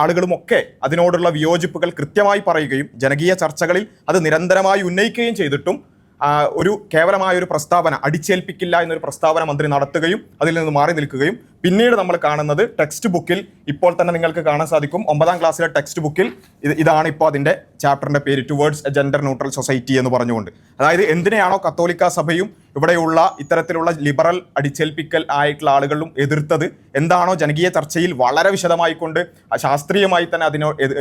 ആളുകളുമൊക്കെ അതിനോടുള്ള വിയോജിപ്പുകൾ കൃത്യമായി പറയുകയും ജനകീയ ചർച്ചകളിൽ അത് നിരന്തരമായി ഉന്നയിക്കുകയും ചെയ്തിട്ടും ഒരു കേവലമായ ഒരു പ്രസ്താവന, അടിച്ചേൽപ്പിക്കില്ല എന്നൊരു പ്രസ്താവന മന്ത്രി നടത്തുകയും അതിൽ നിന്ന് മാറി നിൽക്കുകയും പിന്നീട് നമ്മൾ കാണുന്നത് ടെക്സ്റ്റ് ബുക്കിൽ ഇപ്പോൾ തന്നെ നിങ്ങൾക്ക് കാണാൻ സാധിക്കും. 9ാം ക്ലാസ്സിലെ ടെക്സ്റ്റ് ബുക്കിൽ ഇതാണ് ഇപ്പോൾ അതിൻ്റെ ചാപ്റ്ററിൻ്റെ പേര്, towards A gender neutral society എന്ന് പറഞ്ഞുകൊണ്ട്. അതായത് എന്തിനെയാണോ കത്തോലിക്ക സഭയും ഇവിടെയുള്ള ഇത്തരത്തിലുള്ള ലിബറൽ അടിച്ചേൽപ്പിക്കൽ ആയിട്ടുള്ള ആളുകളും എതിർത്തത്, എന്താണോ ജനകീയ ചർച്ചയിൽ വളരെ വിശദമായിക്കൊണ്ട് ശാസ്ത്രീയമായി തന്നെ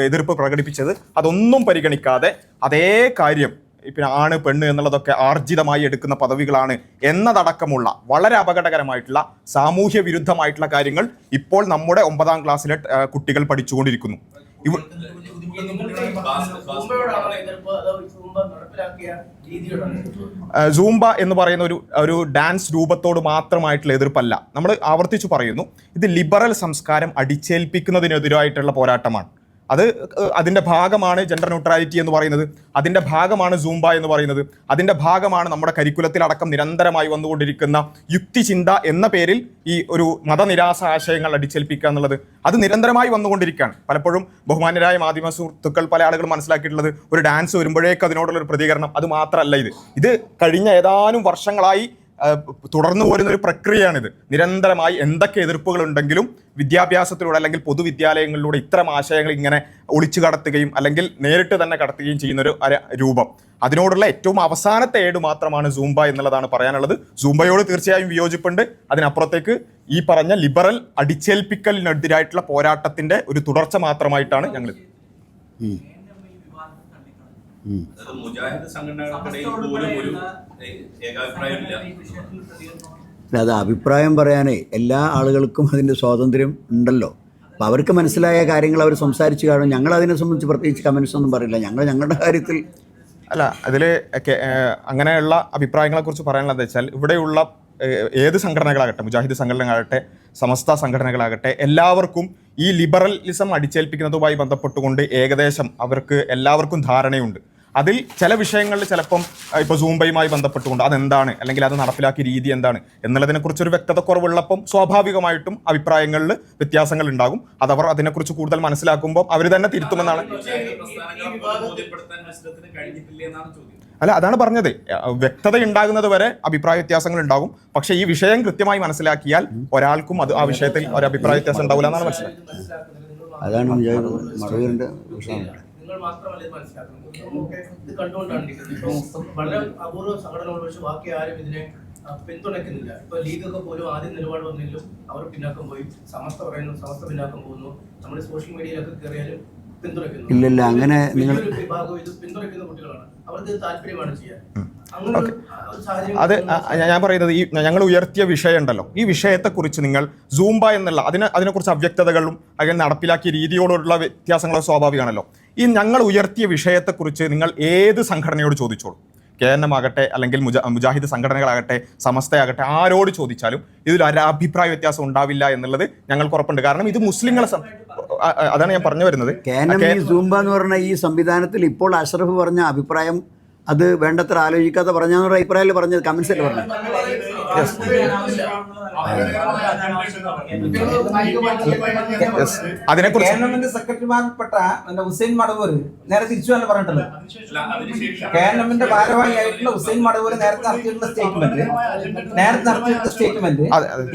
എതിർപ്പ് പ്രകടിപ്പിച്ചത്, അതൊന്നും പരിഗണിക്കാതെ അതേ കാര്യം പിന്നെ ആണ് പെണ്ണ് എന്നുള്ളതൊക്കെ ആർജിതമായി എടുക്കുന്ന പദവികളാണ് എന്നതടക്കമുള്ള വളരെ അപകടകരമായിട്ടുള്ള സാമൂഹ്യ വിരുദ്ധമായിട്ടുള്ള കാര്യങ്ങൾ ഇപ്പോൾ നമ്മുടെ 9ാം ക്ലാസ്സിലെ കുട്ടികൾ പഠിച്ചുകൊണ്ടിരിക്കുന്നു. സൂംബ എന്ന് പറയുന്ന ഒരു ഡാൻസ് രൂപത്തോട് മാത്രമായിട്ടുള്ള എതിർപ്പല്ല. നമ്മൾ ആവർത്തിച്ചു പറയുന്നു, ഇത് ലിബറൽ സംസ്കാരം അടിച്ചേൽപ്പിക്കുന്നതിനെതിരായിട്ടുള്ള പോരാട്ടമാണ്. അതിൻ്റെ ഭാഗമാണ് ജെൻഡർ ന്യൂട്രാലിറ്റി എന്ന് പറയുന്നത്, അതിൻ്റെ ഭാഗമാണ് സൂംബ എന്ന് പറയുന്നത്, അതിൻ്റെ ഭാഗമാണ് നമ്മുടെ കരിക്കുലത്തിലടക്കം നിരന്തരമായി വന്നുകൊണ്ടിരിക്കുന്ന യുക്തിചിന്ത എന്ന പേരിൽ ഈ ഒരു മതനിരാസ ആശയങ്ങൾ അടിച്ചേൽപ്പിക്കുക എന്നുള്ളത്. അത് നിരന്തരമായി വന്നുകൊണ്ടിരിക്കുകയാണ്. പലപ്പോഴും ബഹുമാന്യരായ മാധ്യമ സുഹൃത്തുക്കൾ പല ആളുകളും മനസ്സിലാക്കിയിട്ടുള്ളത് ഒരു ഡാൻസ് വരുമ്പോഴേക്ക് അതിനോടുള്ളൊരു പ്രതികരണം, അത് മാത്രമല്ല. ഇത് കഴിഞ്ഞ ഏതാനും വർഷങ്ങളായി തുടർന്നു പോരുന്നൊരു പ്രക്രിയയാണിത്. നിരന്തരമായി എന്തൊക്കെ എതിർപ്പുകളുണ്ടെങ്കിലും വിദ്യാഭ്യാസത്തിലൂടെ അല്ലെങ്കിൽ പൊതുവിദ്യാലയങ്ങളിലൂടെ ഇത്തരം ആശയങ്ങൾ ഇങ്ങനെ ഒളിച്ചു കടത്തുകയും അല്ലെങ്കിൽ നേരിട്ട് തന്നെ കടത്തുകയും ചെയ്യുന്നൊരു രൂപം. അതിനോടുള്ള ഏറ്റവും അവസാനത്തെ ഏട് മാത്രമാണ് സൂംബ എന്നുള്ളതാണ് പറയാനുള്ളത്. സൂംബയോട് തീർച്ചയായും വിയോജിപ്പുണ്ട്. അതിനപ്പുറത്തേക്ക് ഈ പറഞ്ഞ ലിബറൽ അടിച്ചേൽപ്പിക്കലിനെതിരായിട്ടുള്ള പോരാട്ടത്തിന്റെ ഒരു തുടർച്ച മാത്രമായിട്ടാണ് ഞങ്ങൾ. മുജാഹിദ് സംഘടനകൾക്കിടയിൽ പോലും ഒരു ഏകാഭിപ്രായമില്ല. അത് അഭിപ്രായം പറയാനേ എല്ലാ ആളുകൾക്കും അതിൻ്റെ സ്വാതന്ത്ര്യം ഉണ്ടല്ലോ. അപ്പോൾ അവർക്ക് മനസ്സിലായ കാര്യങ്ങൾ അവർ സംസാരിച്ച് കാണും. ഞങ്ങളതിനെ സംബന്ധിച്ച് പ്രത്യേകിച്ച് കമൻസ് ഒന്നും പറയില്ല. ഞങ്ങളുടെ കാര്യത്തിൽ അല്ല, അതിൽ അങ്ങനെയുള്ള അഭിപ്രായങ്ങളെക്കുറിച്ച് പറയാനുള്ളത് വെച്ചാൽ ഇവിടെയുള്ള ഏത് സംഘടനകളാകട്ടെ, മുജാഹിദ് സംഘടനകളാകട്ടെ, സമസ്ത സംഘടനകളാകട്ടെ, എല്ലാവർക്കും ഈ ലിബറലിസം അടിച്ചേൽപ്പിക്കുന്നതുമായി ബന്ധപ്പെട്ടുകൊണ്ട് ഏകദേശം എല്ലാവർക്കും ധാരണയുണ്ട്. അതിൽ ചില വിഷയങ്ങളിൽ ചിലപ്പം ഇപ്പോൾ സൂംബയുമായി ബന്ധപ്പെട്ടുകൊണ്ട് അതെന്താണ് അല്ലെങ്കിൽ അത് നടപ്പിലാക്കിയ രീതി എന്താണ് എന്നുള്ളതിനെക്കുറിച്ചൊരു വ്യക്തത കുറവുള്ളപ്പം സ്വാഭാവികമായിട്ടും അഭിപ്രായങ്ങളിൽ വ്യത്യാസങ്ങൾ ഉണ്ടാകും. അതവർ അതിനെക്കുറിച്ച് കൂടുതൽ മനസ്സിലാക്കുമ്പോൾ അവർ തന്നെ തിരുത്തുമെന്നാണ്. അല്ല, അതാണ് പറഞ്ഞത്, വ്യക്തത ഉണ്ടാകുന്നത് വരെ അഭിപ്രായ വ്യത്യാസങ്ങൾ ഉണ്ടാകും. പക്ഷേ ഈ വിഷയം കൃത്യമായി മനസ്സിലാക്കിയാൽ ഒരാൾക്കും ആ വിഷയത്തിൽ ഒരു അഭിപ്രായ വ്യത്യാസം ഉണ്ടാവില്ല എന്നാണ് മനസ്സിലാക്കുന്നത്. അതാണ് വിഷയം. നിങ്ങൾ മാത്രമല്ല ഇത് മനസ്സിലാക്കുന്നത്, ഇത് കണ്ടുകൊണ്ടാണ് ഇരിക്കുന്നത്. വളരെ അപൂർവ സംഘടനകൾ പക്ഷെ ബാക്കി ആരും ഇതിനെ പിന്തുണയ്ക്കുന്നില്ല. ഇപ്പൊ ലീഗൊക്കെ പോലും ആദ്യം നിലപാട് വന്നെങ്കിലും അവർ പിന്നാക്കം പോയി. സമസ്ത പറയുന്നു, സമസ്ത പിന്നാക്കം പോകുന്നു. നമ്മുടെ സോഷ്യൽ മീഡിയയിലൊക്കെ കയറിയാലും പിന്തുണയ്ക്കുന്നു. ഇല്ല, അങ്ങനെ വിഭാഗം ഇത് പിന്തുണയ്ക്കുന്ന കുട്ടികളാണ്. അവർക്ക് താല്പര്യമാണ് ചെയ്യാൻ. അത് ഞാൻ പറയുന്നത്, ഈ ഞങ്ങൾ ഉയർത്തിയ വിഷയം ഉണ്ടല്ലോ, ഈ വിഷയത്തെക്കുറിച്ച് നിങ്ങൾ സൂംബ എന്നുള്ള അതിനെക്കുറിച്ച് അവ്യക്തതകളും അങ്ങനെ നടപ്പിലാക്കിയ രീതിയോടുള്ള വ്യത്യാസങ്ങളും സ്വാഭാവികമാണല്ലോ. ഈ ഞങ്ങൾ ഉയർത്തിയ വിഷയത്തെക്കുറിച്ച് നിങ്ങൾ ഏത് സംഘടനയോട് ചോദിച്ചോളൂ. KNM ആകട്ടെ അല്ലെങ്കിൽ മുജാഹിദ് സംഘടനകളാകട്ടെ സമസ്തയാകട്ടെ ആരോട് ചോദിച്ചാലും ഇതിൽ ഒരു അഭിപ്രായ വ്യത്യാസം ഉണ്ടാവില്ല എന്നുള്ളത് ഞങ്ങൾക്ക് ഉറപ്പുണ്ട്. കാരണം ഇത് മുസ്ലിങ്ങളെ അതാണ് ഞാൻ പറഞ്ഞു വരുന്നത്. KNM ഈ സൂംബ എന്ന് പറഞ്ഞ ഈ സംവിധാനത്തിൽ ഇപ്പോൾ അഷ്റഫ് പറഞ്ഞ അഭിപ്രായം അത് വേണ്ടത്ര ആലോചിക്കാതെ പറഞ്ഞാന്നൊരു അഭിപ്രായം പറഞ്ഞത് കമന്റ്സിൽ പറഞ്ഞു. KNM സെക്രട്ടറിമാരിൽപ്പെട്ട ഹുസൈൻ മടവൂർ നേരെ തിരിച്ചു പറഞ്ഞിട്ടുള്ളത്. KNM ഭാരവാഹിയായിട്ടുള്ള ഹുസൈൻ മടവൂർ നേരത്തെ നടത്തിയിട്ടുള്ള സ്റ്റേറ്റ്മെന്റ്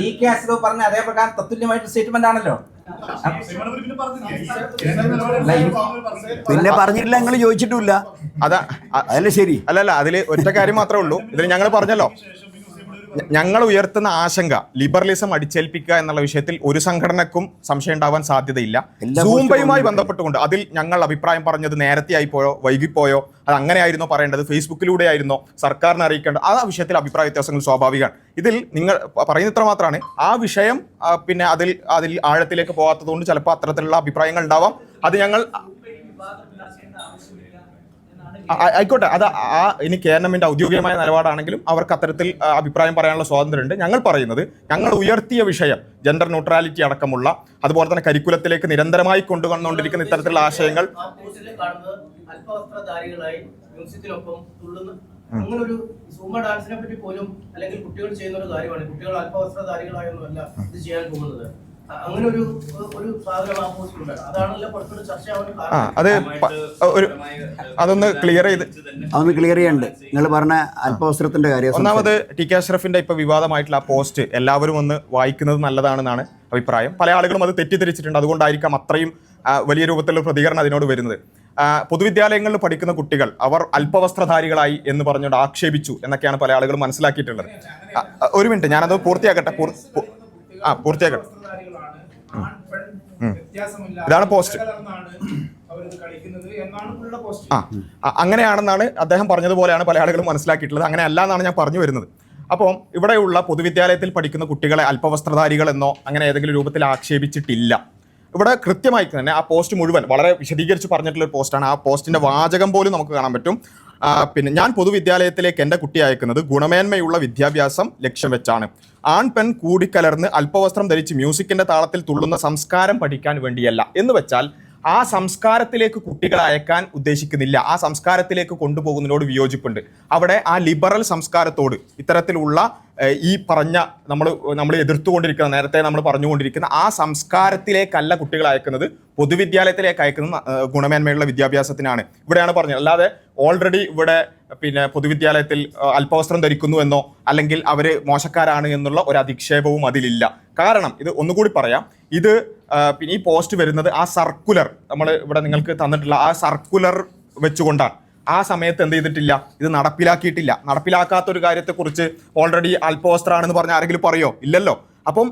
DK അഷ്റഫ് പറഞ്ഞ അതേ പ്രകാരം തത്തുല്യമായിട്ടുള്ള സ്റ്റേറ്റ്മെന്റ് ആണല്ലോ. പിന്നെ പറഞ്ഞിട്ടില്ല, നിങ്ങൾ ചോദിച്ചിട്ടുമില്ല. അതല്ലേ ശരി? അല്ലല്ല, അതിൽ ഒറ്റ കാര്യം മാത്രമേ ഉള്ളൂ. ഇതിൽ ഞങ്ങൾ പറഞ്ഞല്ലോ, ഞങ്ങൾ ഉയർത്തുന്ന ആശങ്ക ലിബറലിസം അടിച്ചേൽപ്പിക്കുക എന്നുള്ള വിഷയത്തിൽ ഒരു സംഘടനക്കും സംശയം ഉണ്ടാവാൻ സാധ്യതയില്ല. സൂംബയുമായി ബന്ധപ്പെട്ടുകൊണ്ട് അതിൽ ഞങ്ങൾ അഭിപ്രായം പറഞ്ഞത് നേരത്തെ ആയിപ്പോയോ വൈകിപ്പോയോ, അത് അങ്ങനെയായിരുന്നോ പറയേണ്ടത്, ഫേസ്ബുക്കിലൂടെ ആയിരുന്നോ സർക്കാരിനെ അറിയിക്കേണ്ടത്, ആ വിഷയത്തിൽ അഭിപ്രായ വ്യത്യാസങ്ങൾ സ്വാഭാവികമാണ്. ഇതിൽ നിങ്ങൾ പറയുന്ന ഇത്ര മാത്രമാണ്. ആ വിഷയം പിന്നെ അതിൽ ആഴത്തിലേക്ക് പോകാത്തതുകൊണ്ട് ചിലപ്പോൾ അത്തരത്തിലുള്ള അഭിപ്രായങ്ങൾ ഉണ്ടാവാം. അത് ഞങ്ങൾ ആയിക്കോട്ടെ, അത് ഇനി KNMന്റെ ഔദ്യോഗികമായ നിലപാടാണെങ്കിലും അവർക്ക് അത്തരത്തിൽ അഭിപ്രായം പറയാനുള്ള സ്വാതന്ത്ര്യമുണ്ട്. ഞങ്ങൾ പറയുന്നത്, ഞങ്ങൾ ഉയർത്തിയ വിഷയം ജെൻഡർ ന്യൂട്രാലിറ്റി അടക്കമുള്ള അതുപോലെ തന്നെ കരിക്കുലത്തിലേക്ക് നിരന്തരമായി കൊണ്ടുവന്നുകൊണ്ടിരിക്കുന്ന ഇത്തരത്തിലുള്ള ആശയങ്ങൾ അങ്ങനൊരു സൂമ ഡാൻസിനെ പറ്റി പോലും അല്ലെങ്കിൽ കുട്ടികൾ ചെയ്യുന്ന ഒരു കാര്യമാണ്. കുട്ടികൾ അല്പവസ്ത്രധാരികളായൊന്നുമല്ല ഇത് ചെയ്യാൻ പോകുന്നത്. അങ്ങനെ ഒരു സാധനം ആ പോസ്റ്റിലുണ്ട്. അതാണല്ലോ കുറച്ചുകൂടി അതൊന്ന് ക്ലിയർ ചെയ്യണ്ട്. നിങ്ങൾ പറഞ്ഞ അല്പവസ്ത്രത്തിന്റെ കാര്യം. ഒന്നാമത് TK അഷ്റഫിന്റെ ഇപ്പൊ വിവാദമായിട്ടുള്ള ആ പോസ്റ്റ് എല്ലാവരും ഒന്ന് വായിക്കുന്നത് നല്ലതാണെന്നാണ് അഭിപ്രായം. പല ആളുകളും അത് തെറ്റിദ്ധരിച്ചിട്ടുണ്ട്. അതുകൊണ്ടായിരിക്കാം അത്രയും വലിയ രൂപത്തിലുള്ള പ്രതികരണം അതിനോട് വരുന്നത്. പൊതുവിദ്യാലയങ്ങളിൽ പഠിക്കുന്ന കുട്ടികൾ അവർ അല്പവസ്ത്രധാരികളായി എന്ന് പറഞ്ഞുകൊണ്ട് ആക്ഷേപിച്ചു എന്നൊക്കെയാണ് പല ആളുകളും മനസ്സിലാക്കിയിട്ടുള്ളത്. ഒരു മിനിറ്റ്, ഞാനത് പൂർത്തിയാക്കട്ടെ. ഇതാണ് പോസ്റ്റ്. അങ്ങനെയാണെന്നാണ് അദ്ദേഹം പറഞ്ഞതുപോലെയാണ് പല ആളുകളും മനസ്സിലാക്കിയിട്ടുള്ളത്. അങ്ങനെ അല്ല എന്നാണ് ഞാൻ പറഞ്ഞു വരുന്നത്. അപ്പോൾ ഇവിടെയുള്ള പൊതുവിദ്യാലയത്തിൽ പഠിക്കുന്ന കുട്ടികളെ അല്പവസ്ത്രധാരികൾ എന്നോ അങ്ങനെ ഏതെങ്കിലും രൂപത്തിൽ ആക്ഷേപിച്ചിട്ടില്ല. ഇവിടെ കൃത്യമായി തന്നെ ആ പോസ്റ്റ് മുഴുവൻ വളരെ വിശദീകരിച്ച് പറഞ്ഞിട്ടുള്ള ഒരു പോസ്റ്റാണ്. ആ പോസ്റ്റിന്റെ വാചകം പോലും നമുക്ക് കാണാൻ പറ്റും. പിന്നെ ഞാൻ പൊതുവിദ്യാലയത്തിലേക്ക് എൻ്റെ കുട്ടിയെ അയക്കുന്നത് ഗുണമേന്മയുള്ള വിദ്യാഭ്യാസം ലക്ഷ്യം വെച്ചാണ്. ആൺ പെൺ കൂടിക്കലർന്ന് അല്പവസ്ത്രം ധരിച്ച് മ്യൂസിക്കിന്റെ താളത്തിൽ തുള്ളുന്ന സംസ്കാരം പഠിക്കാൻ വേണ്ടിയല്ല. എന്ന് വെച്ചാൽ ആ സംസ്കാരത്തിലേക്ക് കുട്ടികളെ അയക്കാൻ ഉദ്ദേശിക്കുന്നില്ല. ആ സംസ്കാരത്തിലേക്ക് കൊണ്ടുപോകുന്നതിനോട് വിയോജിപ്പുണ്ട്. അവിടെ ആ ലിബറൽ സംസ്കാരത്തോട് ഇത്തരത്തിലുള്ള ഈ പറഞ്ഞ നമ്മൾ എതിർത്തുകൊണ്ടിരിക്കുന്ന, നേരത്തെ നമ്മൾ പറഞ്ഞുകൊണ്ടിരിക്കുന്ന ആ സംസ്കാരത്തിലേക്കല്ല കുട്ടികളെ അയക്കുന്നത്, പൊതുവിദ്യാലയത്തിലേക്ക് അയക്കുന്ന ഗുണമേന്മയുള്ള വിദ്യാഭ്യാസത്തിനാണ് ഇവിടെയാണ് പറഞ്ഞത്. അല്ലാതെ ഓൾറെഡി ഇവിടെ പിന്നെ പൊതുവിദ്യാലയത്തിൽ അല്പവസ്ത്രം ധരിക്കുന്നു എന്നോ അല്ലെങ്കിൽ അവർ മോശക്കാരാണ് എന്നുള്ള ഒരു അധിക്ഷേപവും അതിലില്ല. കാരണം ഇത് ഒന്നുകൂടി പറയാം, ഇത് പിന്നെ ഈ പോസ്റ്റ് വരുന്നത് ആ സർക്കുലർ നമ്മൾ ഇവിടെ നിങ്ങൾക്ക് തന്നിട്ടുള്ള ആ സർക്കുലർ വെച്ചുകൊണ്ടാണ്. ആ സമയത്ത് എന്ത് ചെയ്തിട്ടില്ല, ഇത് നടപ്പിലാക്കിയിട്ടില്ല. നടപ്പിലാക്കാത്തൊരു കാര്യത്തെക്കുറിച്ച് ഓൾറെഡി അല്പവസ്ത്രമാണെന്ന് പറഞ്ഞ ആരെങ്കിലും പറയോ? ഇല്ലല്ലോ. അപ്പം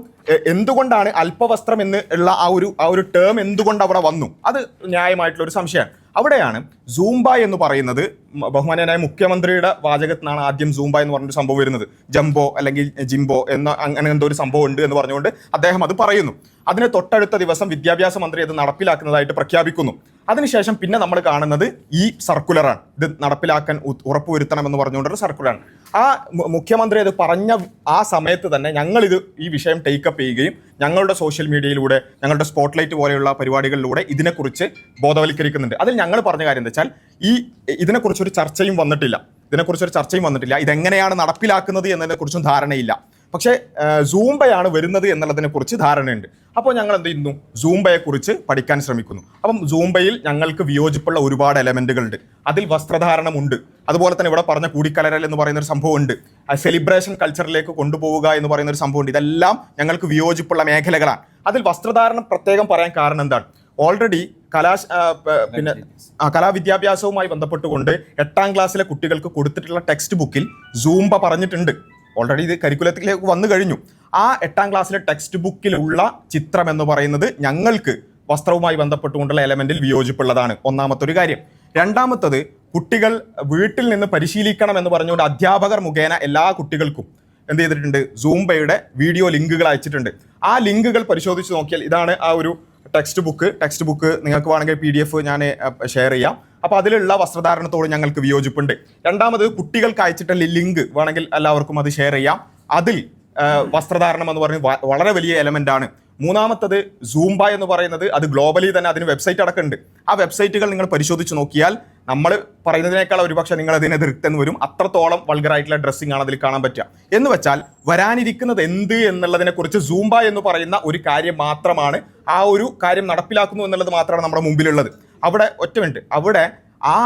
എന്തുകൊണ്ടാണ് അല്പവസ്ത്രം എന്ന് ഉള്ള ആ ഒരു ടേം എന്തുകൊണ്ട് അവിടെ വന്നു? അത് ന്യായമായിട്ടുള്ള ഒരു സംശയമാണ്. അവിടെയാണ് സൂംബ എന്ന് പറയുന്നത്. ബഹുമാന്യനായ മുഖ്യമന്ത്രിയുടെ വാചകത്തിൽ നിന്നാണ് ആദ്യം സൂംബ എന്ന് പറഞ്ഞൊരു സംഭവം വരുന്നത്. ജംബോ അല്ലെങ്കിൽ ജിംബോ അങ്ങനെ എന്തോ ഒരു സംഭവം ഉണ്ട് എന്ന് പറഞ്ഞുകൊണ്ട് അദ്ദേഹം അത് പറയുന്നു. അതിന് തൊട്ടടുത്ത ദിവസം വിദ്യാഭ്യാസ മന്ത്രി അത് നടപ്പിലാക്കുന്നതായിട്ട് പ്രഖ്യാപിക്കുന്നു. അതിനുശേഷം പിന്നെ നമ്മൾ കാണുന്നത് ഈ സർക്കുലറാണ്. ഇത് നടപ്പിലാക്കാൻ ഉറപ്പുവരുത്തണമെന്ന് പറഞ്ഞുകൊണ്ടൊരു സർക്കുലറാണ്. ആ മുഖ്യമന്ത്രി അത് പറഞ്ഞ ആ സമയത്ത് തന്നെ ഞങ്ങളിത് ഈ വിഷയം ടേക്കപ്പ് ചെയ്യുകയും ഞങ്ങളുടെ സോഷ്യൽ മീഡിയയിലൂടെ ഞങ്ങളുടെ സ്പോട്ട്ലൈറ്റ് പോലെയുള്ള പരിപാടികളിലൂടെ ഇതിനെക്കുറിച്ച് ബോധവൽക്കരിക്കുന്നുണ്ട്. അതിൽ ഞങ്ങൾ പറഞ്ഞ കാര്യം എന്താ വെച്ചാൽ ഇതിനെക്കുറിച്ചൊരു ചർച്ചയും വന്നിട്ടില്ല. ഇതെങ്ങനെയാണ് നടപ്പിലാക്കുന്നത് എന്നതിനെക്കുറിച്ചും ധാരണയില്ല. പക്ഷേ സൂംബയാണ് വരുന്നത് എന്നുള്ളതിനെക്കുറിച്ച് ധാരണയുണ്ട്. അപ്പോൾ ഞങ്ങൾ എന്ത് ചെയ്യുന്നു, സൂംബയെക്കുറിച്ച് പഠിക്കാൻ ശ്രമിക്കുന്നു. അപ്പം സൂംബയിൽ ഞങ്ങൾക്ക് വിയോജിപ്പുള്ള ഒരുപാട് എലമെൻറ്റുകളുണ്ട്. അതിൽ വസ്ത്രധാരണമുണ്ട്. അതുപോലെ തന്നെ ഇവിടെ പറഞ്ഞ കൂടിക്കലരൽ എന്ന് പറയുന്നൊരു സംഭവമുണ്ട്. സെലിബ്രേഷൻ കൾച്ചറിലേക്ക് കൊണ്ടുപോവുക എന്ന് പറയുന്നൊരു സംഭവമുണ്ട്. ഇതെല്ലാം ഞങ്ങൾക്ക് വിയോജിപ്പുള്ള മേഖലകളാണ്. അതിൽ വസ്ത്രധാരണം പ്രത്യേകം പറയാൻ കാരണം എന്താണ്? ഓൾറെഡി കലാവിദ്യാഭ്യാസവുമായി ബന്ധപ്പെട്ടുകൊണ്ട് 8ാം ക്ലാസ്സിലെ കുട്ടികൾക്ക് കൊടുത്തിട്ടുള്ള ടെക്സ്റ്റ് ബുക്കിൽ സൂംബ പറഞ്ഞിട്ടുണ്ട്. ഓൾറെഡി ഇത് കരിക്കുലത്തിലേക്ക് വന്നു കഴിഞ്ഞു. ആ 8ാം ക്ലാസ്സിലെ ടെക്സ്റ്റ് ബുക്കിലുള്ള ചിത്രം എന്ന് പറയുന്നത് ഞങ്ങൾക്ക് വസ്ത്രവുമായി ബന്ധപ്പെട്ടുകൊണ്ടുള്ള എലമെന്റിൽ വിയോജിപ്പുള്ളതാണ്. ഒന്നാമത്തെ ഒരു കാര്യം. രണ്ടാമത്തത്, കുട്ടികൾ വീട്ടിൽ നിന്ന് പരിശീലിക്കണം എന്ന് പറഞ്ഞുകൊണ്ട് അധ്യാപകർ മുഖേന എല്ലാ കുട്ടികൾക്കും എന്ത് ചെയ്തിട്ടുണ്ട്, സൂംബയുടെ വീഡിയോ ലിങ്കുകൾ അയച്ചിട്ടുണ്ട്. ആ ലിങ്കുകൾ പരിശോധിച്ച് നോക്കിയാൽ ഇതാണ് ആ ഒരു ടെക്സ്റ്റ് ബുക്ക് നിങ്ങൾക്ക് വേണമെങ്കിൽ PDF ഞാൻ ഷെയർ ചെയ്യാം. അപ്പോൾ അതിലുള്ള വസ്ത്രധാരണത്തോട് ഞങ്ങൾക്ക് വിയോജിപ്പുണ്ട്. രണ്ടാമത് കുട്ടികൾക്ക് അയച്ചിട്ടുള്ള ലിങ്ക് വേണമെങ്കിൽ എല്ലാവർക്കും അത് ഷെയർ ചെയ്യാം. അതിൽ വസ്ത്രധാരണം എന്ന് പറയുന്നത് വളരെ വലിയ എലമെന്റ് ആണ്. മൂന്നാമത്തത് സൂംബ എന്ന് പറയുന്നത് അത് ഗ്ലോബലി തന്നെ അതിന് വെബ്സൈറ്റ് അടക്കമുണ്ട്. ആ വെബ്സൈറ്റുകൾ നിങ്ങൾ പരിശോധിച്ച് നോക്കിയാൽ നമ്മൾ പറയുന്നതിനേക്കാൾ ഒരുപക്ഷെ നിങ്ങൾ അതിനെ എതിർത്തെന്ന് വരും. അത്രത്തോളം വൾഗറായിട്ടുള്ള ഡ്രസ്സിംഗ് ആണ് അതിൽ കാണാൻ പറ്റുക. എന്ന് വെച്ചാൽ വരാനിരിക്കുന്നത് എന്ത് എന്നുള്ളതിനെ കുറിച്ച് സൂംബ എന്ന് പറയുന്ന ഒരു കാര്യം മാത്രമാണ്, ആ ഒരു കാര്യം നടപ്പിലാക്കുന്നു എന്നുള്ളത് മാത്രമാണ് നമ്മുടെ മുമ്പിലുള്ളത്. അവിടെ ഒറ്റ മിനിറ്റ്, അവിടെ ആ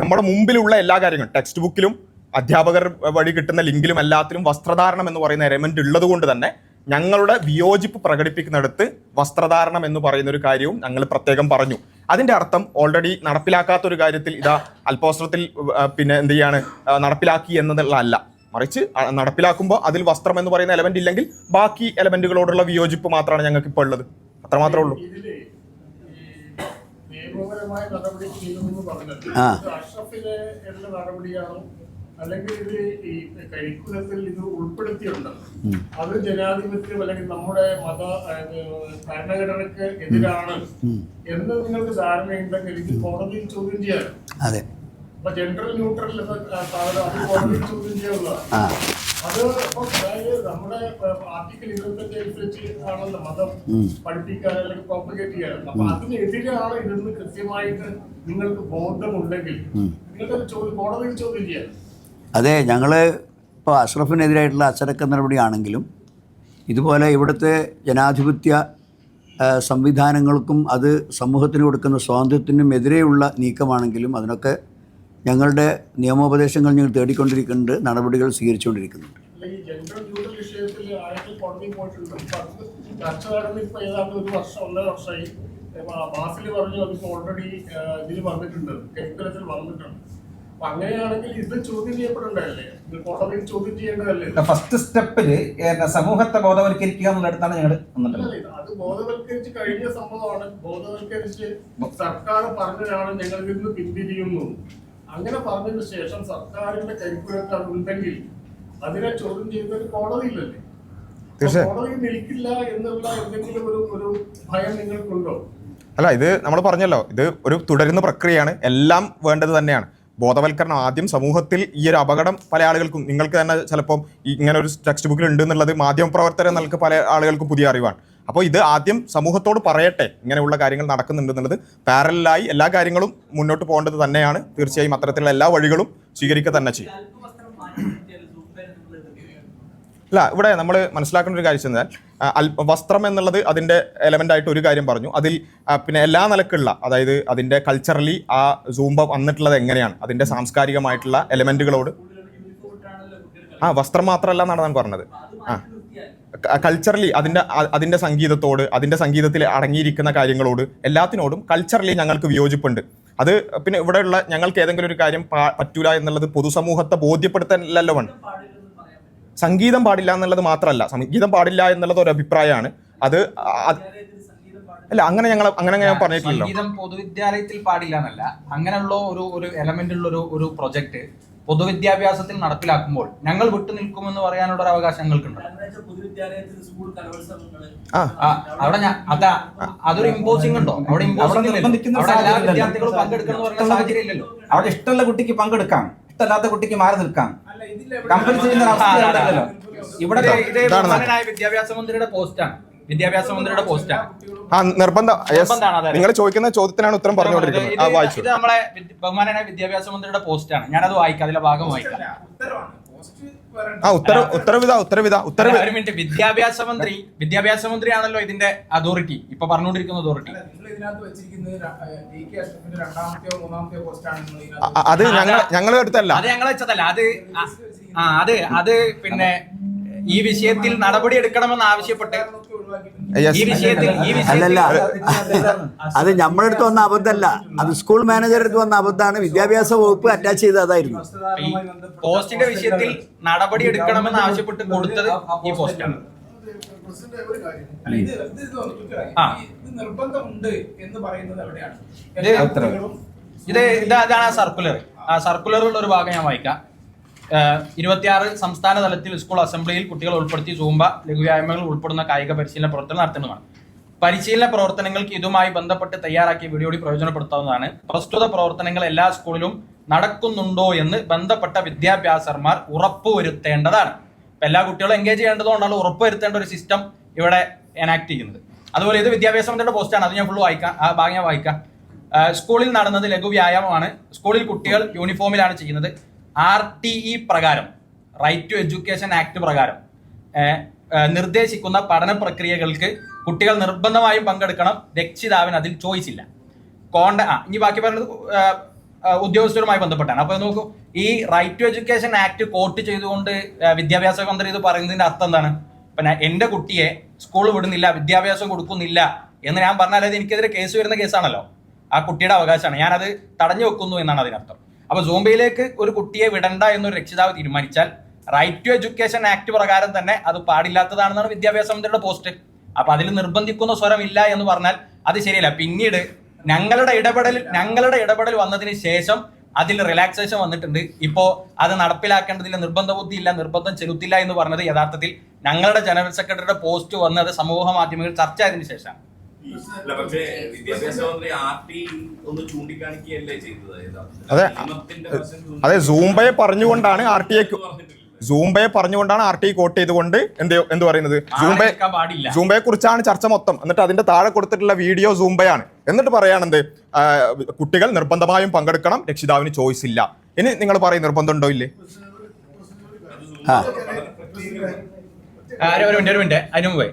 നമ്മുടെ മുമ്പിലുള്ള എല്ലാ കാര്യങ്ങളും ടെക്സ്റ്റ് ബുക്കിലും അധ്യാപകർ വഴി കിട്ടുന്ന ലിങ്കിലും എല്ലാത്തിലും വസ്ത്രധാരണം എന്ന് പറയുന്ന എലമെന്റ് ഉള്ളത് കൊണ്ട് തന്നെ ഞങ്ങളുടെ വിയോജിപ്പ് പ്രകടിപ്പിക്കുന്നിടത്ത് വസ്ത്രധാരണം എന്ന് പറയുന്ന ഒരു കാര്യവും ഞങ്ങൾ പ്രത്യേകം പറഞ്ഞു. അതിന്റെ അർത്ഥം ഓൾറെഡി നടപ്പിലാക്കാത്തൊരു കാര്യത്തിൽ ഇതാ അല്പവസ്ത്രത്തിൽ പിന്നെ എന്ത് ചെയ്യാണ് നടപ്പിലാക്കി എന്നതല്ല, മറിച്ച് നടപ്പിലാക്കുമ്പോൾ അതിൽ വസ്ത്രം എന്ന് പറയുന്ന എലമെന്റ് ഇല്ലെങ്കിൽ ബാക്കി എലമെന്റുകളോടുള്ള വിയോജിപ്പ് മാത്രമാണ് ഞങ്ങൾക്ക് ഇപ്പോൾ ഉള്ളത്. അത്രമാത്രമേ ഉള്ളൂ. നിയമപരമായ നടപടി ചെയ്യുമെന്ന് പറഞ്ഞത് അഷ്റഫിലെ എല്ലാ നടപടിയാണോ അല്ലെങ്കിൽ ഇത് ഈ കരിക്കുലത്തിൽ ഇത് ഉൾപ്പെടുത്തിയുണ്ട്? അത് ജനാധിപത്യം അല്ലെങ്കിൽ നമ്മുടെ മത ഭരണഘടനയ്ക്ക് എതിരാണ് എന്ന് നിങ്ങൾക്ക് ധാരണയുണ്ടെങ്കിൽ ഇത് കോടതിയിൽ ചോദ്യം ചെയ്യാൻ. അതെ, അപ്പൊ ജെൻഡർ ന്യൂട്രൽ എന്ന സാധനം അത് കോടതിയിൽ ചോദ്യം ചെയ്യാവുന്നതാണ്. അത് ഇപ്പൊ അതായത് നമ്മുടെ ആർട്ടിക്കിൾ 25 അനുസരിച്ച് ആണല്ലോ മതം പഠിപ്പിക്കാൻ അല്ലെങ്കിൽ പ്രോപ്പഗേറ്റ് ചെയ്യാൻ. അപ്പൊ അതിനെതിരാണ് ഇതെന്ന് കൃത്യമായിട്ട് നിങ്ങൾക്ക് ബോധമുണ്ടെങ്കിൽ നിങ്ങൾക്ക് കോടതിയിൽ ചോദ്യം ചെയ്യാം. അതെ, ഞങ്ങൾ ഇപ്പോൾ അഷ്റഫിനെതിരായിട്ടുള്ള അച്ചടക്ക നടപടിയാണെങ്കിലും ഇതുപോലെ ഇവിടുത്തെ ജനാധിപത്യ സംവിധാനങ്ങൾക്കും അത് സമൂഹത്തിന് കൊടുക്കുന്ന സ്വാതന്ത്ര്യത്തിനും എതിരെയുള്ള നീക്കമാണെങ്കിലും അതിനൊക്കെ ഞങ്ങളുടെ നിയമോപദേശങ്ങൾ ഞങ്ങൾ തേടിക്കൊണ്ടിരിക്കുന്നുണ്ട്, നടപടികൾ സ്വീകരിച്ചുകൊണ്ടിരിക്കുന്നുണ്ട്. ഈ ജെൻഡർ ന്യൂട്രൽ വിഷയത്തിൽ ആരെങ്കിലും കോടതി പോയിട്ടുണ്ട്? ചർച്ച നടന്ന് ഇപ്പോൾ ഏതാണ്ട് 1 വർഷം 1.5 വർഷമായി. മാസിൽ പറഞ്ഞു അതിപ്പോൾ ഓൾറെഡി ഇതിൽ വന്നിട്ടുണ്ട്, കരിക്കുലത്തിൽ വന്നിട്ടുണ്ട്. അപ്പൊ അങ്ങനെയാണെങ്കിൽ ഇത് ചോദ്യം ചെയ്യപ്പെടേണ്ടതല്ലേ? ഇത് കോടതിയിൽ ചോദ്യം ചെയ്യേണ്ടതല്ലേ? ഫസ്റ്റ് സ്റ്റെപ്പില് സമൂഹത്തെ ബോധവൽക്കരിക്കുക എന്നുള്ളടത്താണ് ഞങ്ങൾ വന്നിട്ടുള്ളത്. അത് ബോധവൽക്കരിച്ച് കഴിഞ്ഞ സംഭവമാണ്. ബോധവൽക്കരിച്ച് സർക്കാർ പറഞ്ഞതാണ് ഞങ്ങൾ ഇതിന് പിന്തിരിയുന്നു. അങ്ങനെ പറഞ്ഞതിന് ശേഷം സർക്കാരിന്റെ കരിക്കുലത്തിൽ അത് ഉണ്ടെങ്കിൽ അതിനെ ചോദ്യം ചെയ്യുന്നത് കോടതിയിലല്ലേ? കോടതി നിൽക്കില്ല എന്നുള്ള എന്തെങ്കിലും ഒരു ഭയം നിങ്ങൾക്കുണ്ടോ? അല്ല, ഇത് നമ്മൾ പറഞ്ഞല്ലോ, ഇത് ഒരു തുടരുന്ന പ്രക്രിയയാണ്. എല്ലാം വേണ്ടത് തന്നെയാണ്. ബോധവൽക്കരണം ആദ്യം സമൂഹത്തിൽ ഈ ഒരു അപകടം പല ആളുകൾക്കും, നിങ്ങൾക്ക് തന്നെ ചിലപ്പം ഇങ്ങനെ ഒരു ടെക്സ്റ്റ് ബുക്കിൽ ഉണ്ട് എന്നുള്ളത് മാധ്യമപ്രവർത്തകർ എന്നുള്ളത് പല ആളുകൾക്കും പുതിയ അറിവാണ്. അപ്പോൾ ഇത് ആദ്യം സമൂഹത്തോട് പറയട്ടെ ഇങ്ങനെയുള്ള കാര്യങ്ങൾ നടക്കുന്നുണ്ട് എന്നുള്ളത്. പാരലായി എല്ലാ കാര്യങ്ങളും മുന്നോട്ട് പോകേണ്ടത് തന്നെയാണ്. തീർച്ചയായും അത്തരത്തിലുള്ള എല്ലാ വഴികളും സ്വീകരിക്കുക തന്നെ ചെയ്യും. അല്ല, ഇവിടെ നമ്മൾ മനസ്സിലാക്കേണ്ട ഒരു കാര്യം എന്നാൽ വസ്ത്രം എന്നുള്ളത് അതിൻ്റെ എലമെൻ്റായിട്ട് ഒരു കാര്യം പറഞ്ഞു. അതിൽ പിന്നെ എല്ലാ നിലക്കുള്ള, അതായത് അതിൻ്റെ കൾച്ചറലി ആ സൂംബ വന്നിട്ടുള്ളത് എങ്ങനെയാണ്, അതിൻ്റെ സാംസ്കാരികമായിട്ടുള്ള എലമെൻറ്റുകളോട് വസ്ത്രം മാത്രമല്ല എന്നാണ് ഞാൻ പറഞ്ഞത്. കൾച്ചറലി അതിൻ്റെ സംഗീതത്തോട്, അതിൻ്റെ സംഗീതത്തിൽ അടങ്ങിയിരിക്കുന്ന കാര്യങ്ങളോട് എല്ലാത്തിനോടും കൾച്ചറലി ഞങ്ങൾക്ക് വിയോജിപ്പുണ്ട്. അത് പിന്നെ ഇവിടെയുള്ള ഞങ്ങൾക്ക് ഏതെങ്കിലും ഒരു കാര്യം പറ്റൂല എന്നുള്ളത് പൊതുസമൂഹത്തെ ബോധ്യപ്പെടുത്താനല്ലോ വേണം. സംഗീതം പാടില്ല എന്നുള്ളത് മാത്രമല്ല, സംഗീതം പാടില്ല എന്നുള്ളത് ഒരു അഭിപ്രായമാണ്. അത് അല്ല, അങ്ങനെ ഞാൻ പറഞ്ഞിട്ടില്ലല്ലോ. സംഗീതം പൊതുവിദ്യാലയത്തിൽ പാടില്ല എന്നല്ല, അങ്ങനെയുള്ള ഒരു എലമെന്റ് ഉള്ള ഒരു പ്രൊജക്ട് പൊതുവിദ്യാഭ്യാസത്തിൽ നടപ്പിലാക്കുമ്പോൾ ഞങ്ങൾ വിട്ടുനിൽക്കുമെന്ന് പറയാനുള്ള ഒരു അവകാശം ഞങ്ങൾക്കുണ്ട്. അതൊരു ഇമ്പോസിംഗ് ഉണ്ടോ? അവിടെ എല്ലാ വിദ്യാർത്ഥികളും പങ്കെടുക്കണം എന്ന് പറയുന്ന സാഹചര്യം ഇല്ലല്ലോ. അവിടെ ഇഷ്ടമുള്ള കുട്ടിക്ക് പങ്കെടുക്കാം, ഇഷ്ടമല്ലാത്ത കുട്ടിക്ക് മാറി നിൽക്കാം. കമ്പൽ ചെയ്യുന്ന അവസ്ഥ ഇവിടെ വിദ്യാഭ്യാസ മന്ത്രിയുടെ പോസ്റ്റാണ്. നിർബന്ധമാണ്. നിങ്ങൾ ചോദിക്കുന്ന ചോദ്യത്തിനാണ് ഉത്തരം പറഞ്ഞുകൊണ്ടിരിക്കുന്നത്. ഇത് നമ്മളെ ബഹുമാനായ വിദ്യാഭ്യാസ മന്ത്രിയുടെ പോസ്റ്റാണ്. ഞാനത് വായിക്കാം, അതിലെ ഭാഗം വായിക്കാം. ഒരു മിനിറ്റ്. വിദ്യാഭ്യാസ മന്ത്രിയാണല്ലോ ഇതിന്റെ അതോറിറ്റി, ഇപ്പൊ പറഞ്ഞുകൊണ്ടിരിക്കുന്ന അതോറിറ്റി. അത് ഞങ്ങൾ എടുത്തല്ല, അത് ഞങ്ങൾ വെച്ചതല്ല. അത് പിന്നെ ഈ വിഷയത്തിൽ നടപടി എടുക്കണമെന്ന് ആവശ്യപ്പെട്ട് അല്ലല്ല, അത് നമ്മുടെ അടുത്ത് വന്ന അബദ്ധമല്ല, അത് സ്കൂൾ മാനേജറുടെ അടുത്ത് വന്ന അബദ്ധമാണ്. വിദ്യാഭ്യാസ വകുപ്പ് അറ്റാച്ച് ചെയ്ത് അതായിരുന്നു. പോസ്റ്റിന്റെ വിഷയത്തിൽ നടപടി എടുക്കണമെന്ന് ആവശ്യപ്പെട്ട് കൊടുത്തത് ഈ പോസ്റ്റാണ്. നിർബന്ധമുണ്ട് എന്ന് പറയുന്നത് എവിടെയാണ്? ഇതാണ് സർക്കുലർ. ആ സർക്കുലറുള്ള ഒരു ഭാഗം ഞാൻ വായിക്കാം. 26 സംസ്ഥാന തലത്തിൽ സ്കൂൾ അസംബ്ലിയിൽ കുട്ടികൾ ഉൾപ്പെടുത്തി സൂംബ ലഘുവ്യായാമങ്ങൾ ഉൾപ്പെടുന്ന കായിക പരിശീലന പ്രവർത്തനം നടത്തുന്നതാണ്. പരിശീലന പ്രവർത്തനങ്ങൾക്ക് ഇതുമായി ബന്ധപ്പെട്ട് തയ്യാറാക്കിയ വീഡിയോ കൂടി പ്രയോജനപ്പെടുത്താവുന്നതാണ്. പ്രസ്തുത പ്രവർത്തനങ്ങൾ എല്ലാ സ്കൂളിലും നടക്കുന്നുണ്ടോ എന്ന് ബന്ധപ്പെട്ട വിദ്യാഭ്യാസകന്മാർ ഉറപ്പുവരുത്തേണ്ടതാണ്. എല്ലാ കുട്ടികളും എൻഗേജ് ചെയ്യേണ്ടതുകൊണ്ടാണ് ഉറപ്പുവരുത്തേണ്ട ഒരു സിസ്റ്റം ഇവിടെ എനാക്ട് ചെയ്യുന്നത്. അതുപോലെ ഇത് വിദ്യാഭ്യാസ മന്ത്രിയുടെ പോസ്റ്റാണ്, അത് ഞാൻ ഫുള്ള് വായിക്കാം, ആ ഭാഗം ഞാൻ വായിക്കാം. സ്കൂളിൽ നടന്നത് ലഘുവ്യായാമമാണ്. സ്കൂളിൽ കുട്ടികൾ യൂണിഫോമിലാണ് ചെയ്യുന്നത്. RTE പ്രകാരം, റൈറ്റ് ടു എഡ്യൂക്കേഷൻ ആക്ട് പ്രകാരം നിർദ്ദേശിക്കുന്ന പഠന പ്രക്രിയകൾക്ക് കുട്ടികൾ നിർബന്ധമായും പങ്കെടുക്കണം. രക്ഷിതാവിന് അതിൽ ചോയ്സ് ഇല്ല. ഇനി ബാക്കി പറഞ്ഞത് ഉദ്യോഗസ്ഥരുമായി ബന്ധപ്പെട്ടാണ്. അപ്പൊ നോക്കൂ, ഈ right to education act quote ചെയ്തുകൊണ്ട് വിദ്യാഭ്യാസ മന്ത്രി ഇത് പറയുന്നതിന്റെ അർത്ഥം എന്താണ്? പിന്നെ എന്റെ കുട്ടിയെ സ്കൂൾ വിടുന്നില്ല, വിദ്യാഭ്യാസം കൊടുക്കുന്നില്ല എന്ന് ഞാൻ പറഞ്ഞാൽ അത് എനിക്കെതിരെ കേസ് വരുന്ന കേസാണല്ലോ. ആ കുട്ടിയുടെ അവകാശമാണ്, ഞാനത് തടഞ്ഞു വെക്കുന്നു എന്നാണ് അതിനർത്ഥം. അപ്പൊ സൂംബയിലേക്ക് ഒരു കുട്ടിയെ വിടണ്ട എന്നൊരു രക്ഷിതാവ് തീരുമാനിച്ചാൽ റൈറ്റ് ടു എഡ്യൂക്കേഷൻ ആക്ട് പ്രകാരം തന്നെ അത് പാടില്ലാത്തതാണെന്നാണ് വിദ്യാഭ്യാസ മന്ത്രിയുടെ പോസ്റ്റ്. അപ്പൊ അതിൽ നിർബന്ധിക്കുന്ന സ്വരം ഇല്ല എന്ന് പറഞ്ഞാൽ അത് ശരിയല്ല. പിന്നീട് ഞങ്ങളുടെ ഇടപെടൽ വന്നതിന് ശേഷം അതിൽ റിലാക്സേഷൻ വന്നിട്ടുണ്ട്. ഇപ്പോ അത് നടപ്പിലാക്കേണ്ടതിൽ നിർബന്ധ ബുദ്ധി ഇല്ല, നിർബന്ധം ചെലുത്തില്ല എന്ന് പറഞ്ഞത് യഥാർത്ഥത്തിൽ ഞങ്ങളുടെ ജനറൽ സെക്രട്ടറിയുടെ പോസ്റ്റ് വന്നത് സമൂഹ മാധ്യമങ്ങളിൽ ചർച്ച ആയതിനു ശേഷം. പക്ഷേ വിദ്യാഭ്യാസ മന്ത്രി RTE ഒന്ന് ചൂണ്ടിക്കാണിക്കുകയല്ലേ ചെയ്തത്? അതെ, സൂംബയെ പറഞ്ഞുകൊണ്ടാണ് RTE കോട്ട് ചെയ്തുകൊണ്ട് എന്ത് പറയുന്നത്, സൂംബയെ കുറിച്ചാണ് ചർച്ച മൊത്തം. എന്നിട്ട് അതിന്റെ താഴെ കൊടുത്തിട്ടുള്ള വീഡിയോ സൂംബയാണ്. എന്നിട്ട് പറയാണെന്ത്, കുട്ടികൾ നിർബന്ധമായും പങ്കെടുക്കണം, രക്ഷിതാവിന് ചോയ്സ് ഇല്ല. ഇനി നിങ്ങൾ പറയും നിർബന്ധം ഉണ്ടോ ഇല്ലേ? ഒരു മിനിറ്റ് അതിനു മുമ്പേ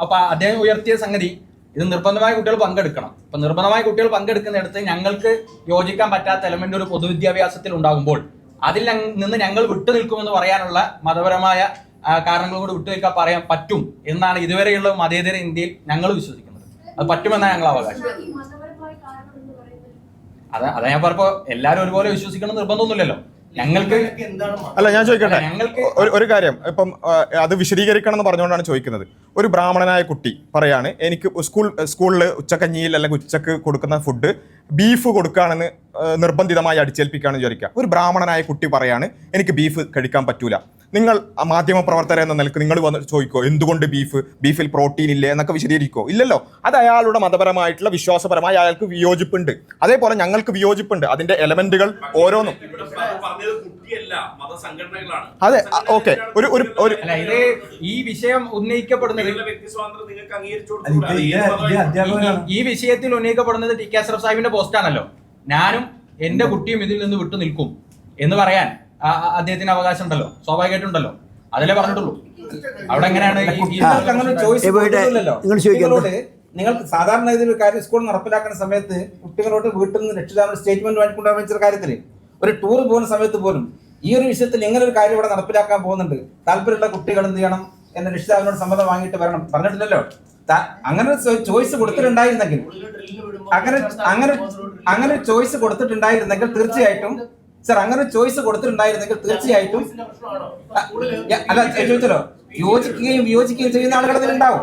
അപ്പൊ അദ്ദേഹം ഉയർത്തിയ സംഗതി ഇത് നിർബന്ധമായ കുട്ടികൾ പങ്കെടുക്കണം. അപ്പൊ നിർബന്ധമായ കുട്ടികൾ പങ്കെടുക്കുന്നിടത്ത് ഞങ്ങൾക്ക് യോജിക്കാൻ പറ്റാത്ത എലമെന്റ് ഒരു പൊതുവിദ്യാഭ്യാസത്തിൽ ഉണ്ടാകുമ്പോൾ അതിൽ നിന്ന് ഞങ്ങൾ വിട്ടുനിൽക്കുമെന്ന് പറയാനുള്ള മതപരമായ കാരണങ്ങൾ കൂടി വിട്ടുനിൽക്കാൻ പറയാൻ പറ്റും എന്നാണ് ഇതുവരെയുള്ള മതേതര ഇന്ത്യയിൽ ഞങ്ങൾ വിശ്വസിക്കുന്നത്. അത് പറ്റുമെന്നാണ് ഞങ്ങൾ അവകാശം. അതാ ഞാൻ പറഞ്ഞപ്പോ എല്ലാവരും ഒരുപോലെ വിശ്വസിക്കണം നിർബന്ധമൊന്നുമില്ലല്ലോ. ഞങ്ങൾക്ക് അല്ല, ഞാൻ ചോദിക്കട്ടെ ഒരു കാര്യം. ഇപ്പം അത് വിശദീകരിക്കണം എന്ന് പറഞ്ഞുകൊണ്ടാണ് ചോദിക്കുന്നത്. ഒരു ബ്രാഹ്മണനായ കുട്ടി പറയാണ്, എനിക്ക് സ്കൂളിൽ ഉച്ചക്കഞ്ഞിയിൽ അല്ലെങ്കിൽ ഉച്ചക്ക് കൊടുക്കുന്ന ഫുഡ് ബീഫ് കൊടുക്കുകയാണെന്ന് നിർബന്ധിതമായി അടിച്ചേൽപ്പിക്കുകയാണെന്ന് വിചാരിക്കുക. ഒരു ബ്രാഹ്മണനായ കുട്ടി പറയാണ്, എനിക്ക് ബീഫ് കഴിക്കാൻ പറ്റൂല. നിങ്ങൾ മാധ്യമ പ്രവർത്തകർ എന്ന നിലക്ക് നിങ്ങൾ വന്ന് ചോദിക്കോ എന്തുകൊണ്ട് ബീഫിൽ പ്രോട്ടീൻ ഇല്ലേ എന്നൊക്കെ വിശദീകരിക്കോ? ഇല്ലല്ലോ. അത് അയാളുടെ മതപരമായിട്ടുള്ള വിശ്വാസപരമായി അയാൾക്ക് വിയോജിപ്പുണ്ട്. അതേപോലെ ഞങ്ങൾക്ക് വിയോജിപ്പുണ്ട്. അതിന്റെ എലമെന്റുകൾ ഓരോന്നും. അതെ, ഓക്കെ. ഈ വിഷയം ഉന്നയിക്കപ്പെടുന്നത് ഈ വിഷയത്തിൽ ഉന്നയിക്കപ്പെടുന്നത് ടി കെ അഷ്റഫ് സാഹിബിന്റെ പോസ്റ്റാണല്ലോ. ഞാനും എന്റെ കുട്ടിയും ഇതിൽ നിന്ന് വിട്ടു നിൽക്കും എന്ന് പറയാൻ അദ്ദേഹത്തിന് അവകാശം ഉണ്ടല്ലോ, സ്വാഭാവികമായിട്ടുണ്ടല്ലോ. അതല്ലേ പറഞ്ഞിട്ടുള്ളൂ. അവിടെ എങ്ങനെയാണ് നിങ്ങൾ സാധാരണ ഇതിൽ കാര്യം സ്കൂൾ നടപ്പിലാക്കുന്ന സമയത്ത് കുട്ടികളോട് വീട്ടിൽ നിന്ന് രക്ഷിതാവിന്റെ സ്റ്റേറ്റ്മെന്റ് വാങ്ങിക്കൊണ്ടാകാൻ വെച്ച കാര്യത്തിൽ ഒരു ടൂർ പോകുന്ന സമയത്ത് പോലും ഈ ഒരു വിഷയത്തിൽ ഇങ്ങനെ ഒരു കാര്യം ഇവിടെ നടപ്പിലാക്കാൻ പോകുന്നുണ്ട്. താല്പര്യമുള്ള കുട്ടികൾ എന്ത് ചെയ്യണം, എന്റെ രക്ഷിതാവിനോട് സമ്മതം വാങ്ങിയിട്ട് വരണം പറഞ്ഞിട്ടില്ലല്ലോ. അങ്ങനെ ചോയ്സ് കൊടുത്തിട്ടുണ്ടായിരുന്നെങ്കിൽ അങ്ങനെ ചോയ്സ് കൊടുത്തിട്ടുണ്ടായിരുന്നെങ്കിൽ തീർച്ചയായിട്ടും അങ്ങനെ ചോയ്സ് കൊടുത്തിട്ടുണ്ടായിരുന്നെങ്കിൽ തീർച്ചയായിട്ടും അല്ല ചോദിച്ചല്ലോ, യോജിക്കുകയും വിയോജിക്കുകയും ചെയ്യുന്ന ആളുകൾ അതിലുണ്ടാവും.